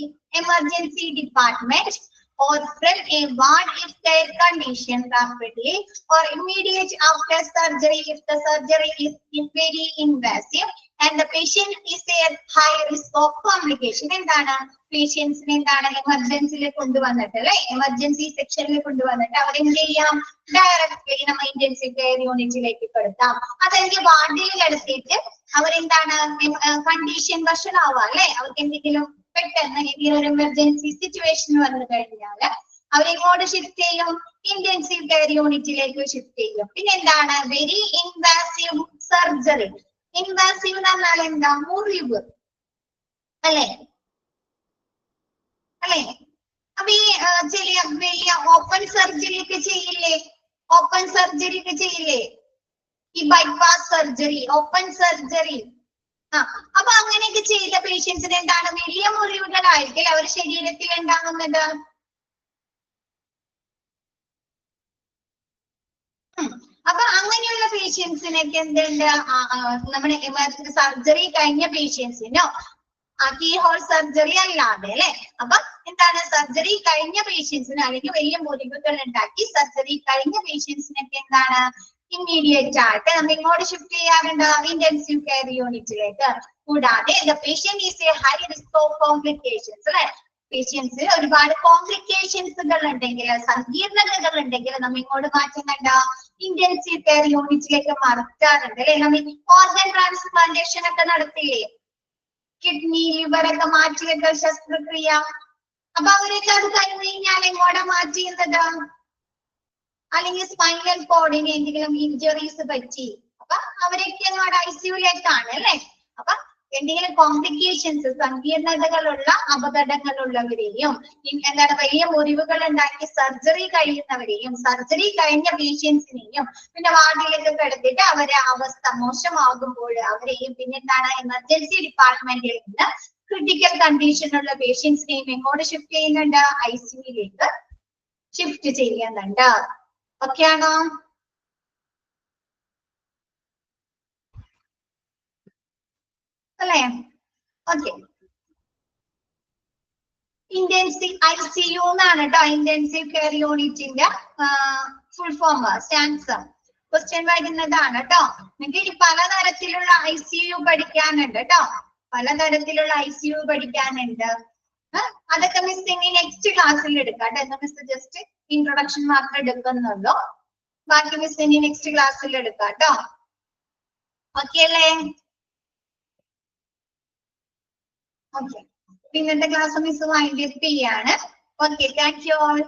emergency department or from a ward if their condition rapidly or immediate after surgery if the surgery is very invasive and the patient is at high risk of complication. എന്താണ് പേഷ്യൻസിനെ എന്താണ് എമർജൻസിയിൽ കൊണ്ടുവന്നിട്ട് അല്ലെ emergency സെക്ഷനിൽ കൊണ്ടുവന്നിട്ട് അവരെന്ത് ചെയ്യാം, directly നമ്മൾ intensive care യൂണിറ്റിലേക്ക് പെടുത്താം. അതല്ലെങ്കിൽ വാർഡിൽ കിടത്തിയിട്ട് അവരെന്താണ് കണ്ടീഷൻ വഷളാവാം അല്ലെ അവർക്ക് എന്തെങ്കിലും പെട്ടെന്ന് എന്തെങ്കിലും ഒരു എമർജൻസി സിറ്റുവേഷൻ വന്നു കഴിഞ്ഞാൽ അവരെങ്ങോട്ട് ഷിഫ്റ്റ് ചെയ്യും, ഇന്റൻസീവ് കെയർ യൂണിറ്റിലേക്ക് ഷിഫ്റ്റ് ചെയ്യും. പിന്നെ എന്താണ് വെരി ഇൻവാസീവ് സർജറി. ഇൻവാസീവ് എന്ന് പറഞ്ഞാൽ എന്താ, മുറിവ് അല്ലെ അല്ലെ. അപ്പൊ ഈ ചെറിയ വലിയ ഓപ്പൺ സർജറി ഒക്കെ ചെയ്യില്ലേ, ഓപ്പൺ സർജറി ഒക്കെ ചെയ്യില്ലേ, ഈ ബൈപ്പാസ് സർജറി, ഓപ്പൺ സർജറി. അപ്പൊ അങ്ങനെയൊക്കെ ചെയ്ത പേഷ്യൻസിന് എന്താണ് വലിയ മുറിവുകളായിരിക്കും അവരുടെ ശരീരത്തിൽ ഉണ്ടാകുന്നത്. അപ്പൊ അങ്ങനെയുള്ള പേഷ്യൻസിനൊക്കെ എന്തുണ്ട്, നമ്മുടെ എമർജൻസി സർജറി കഴിഞ്ഞ പേഷ്യൻസിനോ കീ ഹോൾ സർജറി അല്ലാതെ അല്ലെ. അപ്പൊ എന്താണ് സർജറി കഴിഞ്ഞ പേഷ്യൻസിന് അല്ലെങ്കിൽ വലിയ മുറിവുകൾ ഉണ്ടാക്കി സർജറി കഴിഞ്ഞ പേഷ്യൻസിനൊക്കെ എന്താണ് ഇമ്മീഡിയറ്റ് ആയിട്ട് നമ്മൾ ഇങ്ങോട്ട് ഷിഫ്റ്റ് ചെയ്യാറുണ്ട് ഇന്റൻസീവ് കെയർ യൂണിറ്റിലേക്ക്. കൂടാതെ the patient is A high risk of complications അല്ലെ. പേഷ്യൻസിന് ഒരുപാട് കോംപ്ലിക്കേഷൻസുകൾ ഉണ്ടെങ്കിൽ സങ്കീർണതകൾ ഉണ്ടെങ്കിൽ നമ്മൾ ഇങ്ങോട്ട് മാറ്റുന്നുണ്ട് ഇന്റൻസീവ് കെയർ യൂണിറ്റിലേക്ക് മാറ്റാറുണ്ട് അല്ലെ. നമ്മൾ ഓർഗൻ ട്രാൻസ്പ്ലാന്റേഷൻ ഒക്കെ നടത്തില്ലേ, കിഡ്നി ലിവർ ഒക്കെ മാറ്റിവെക്കൽ ശസ്ത്രക്രിയ. അപ്പൊ അവരൊക്കെ അത് കഴിഞ്ഞ് കഴിഞ്ഞാൽ എങ്ങോട്ടാ മാറ്റിയിരുന്നത്, അല്ലെങ്കിൽ സ്പൈനൽ കോഡിന് എന്തെങ്കിലും ഇഞ്ചുറീസ് പറ്റി അപ്പൊ അവരൊക്കെ അങ്ങോട്ട് ഐസിയുലേക്കാണ് അല്ലെ. അപ്പൊ എന്തെങ്കിലും കോംപ്ലിക്കേഷൻസ് സങ്കീർണതകളുള്ള അപകടങ്ങളുള്ളവരെയും എന്താണ് വലിയ മുറിവുകൾ ഉണ്ടാക്കി സർജറി കഴിയുന്നവരെയും സർജറി കഴിഞ്ഞ പേഷ്യൻസിനെയും പിന്നെ വാർഡിലേക്ക് കിടത്തിയിട്ട് അവരെ അവസ്ഥ മോശമാകുമ്പോൾ അവരെയും പിന്നെ എന്താണ് എമർജൻസി ഡിപ്പാർട്ട്മെന്റിൽ നിന്ന് ക്രിട്ടിക്കൽ കണ്ടീഷനുള്ള പേഷ്യൻസിനെയും എങ്ങോട്ട് ഷിഫ്റ്റ് ചെയ്യുന്നുണ്ട്, ഐസിയുയിലേക്ക് ഷിഫ്റ്റ് ചെയ്യുന്നുണ്ട്. ഓക്കെ ആണോ? അല്ലേ? ഓക്കെ. ഇന്റൻസീവ് ICU എന്നാണ് കേട്ടോ ഇന്റൻസീവ് കെയർ യൂണിറ്റിന്റെ ഫുൾ ഫോം സ്റ്റാൻസ്. ക്വസ്റ്റ്യൻ വരുന്നതാണ് കേട്ടോ. നിങ്ങൾക്ക് പലതരത്തിലുള്ള ICU പഠിക്കാനുണ്ട് കേട്ടോ, പലതരത്തിലുള്ള ICU പഠിക്കാനുണ്ട്. അതൊക്കെ മിസ് ഇനി നെക്സ്റ്റ് ക്ലാസ്സിൽ എടുക്കാം കേട്ടോ. മിസ് ജസ്റ്റ് ഇൻട്രൊഡക്ഷൻ മാത്രം എടുക്കുന്നുള്ളൂ, ബാക്കി മിസ് ഇനി നെക്സ്റ്റ് ക്ലാസ്സിൽ എടുക്കാം കേട്ടോ. ഓക്കെ അല്ലേ? ഓക്കെ, ഇന്നത്തെ ക്ലാസ് മിസ് വൈൻഡ് അപ്പ് ചെയ്യാണ്. Okay, thank you all.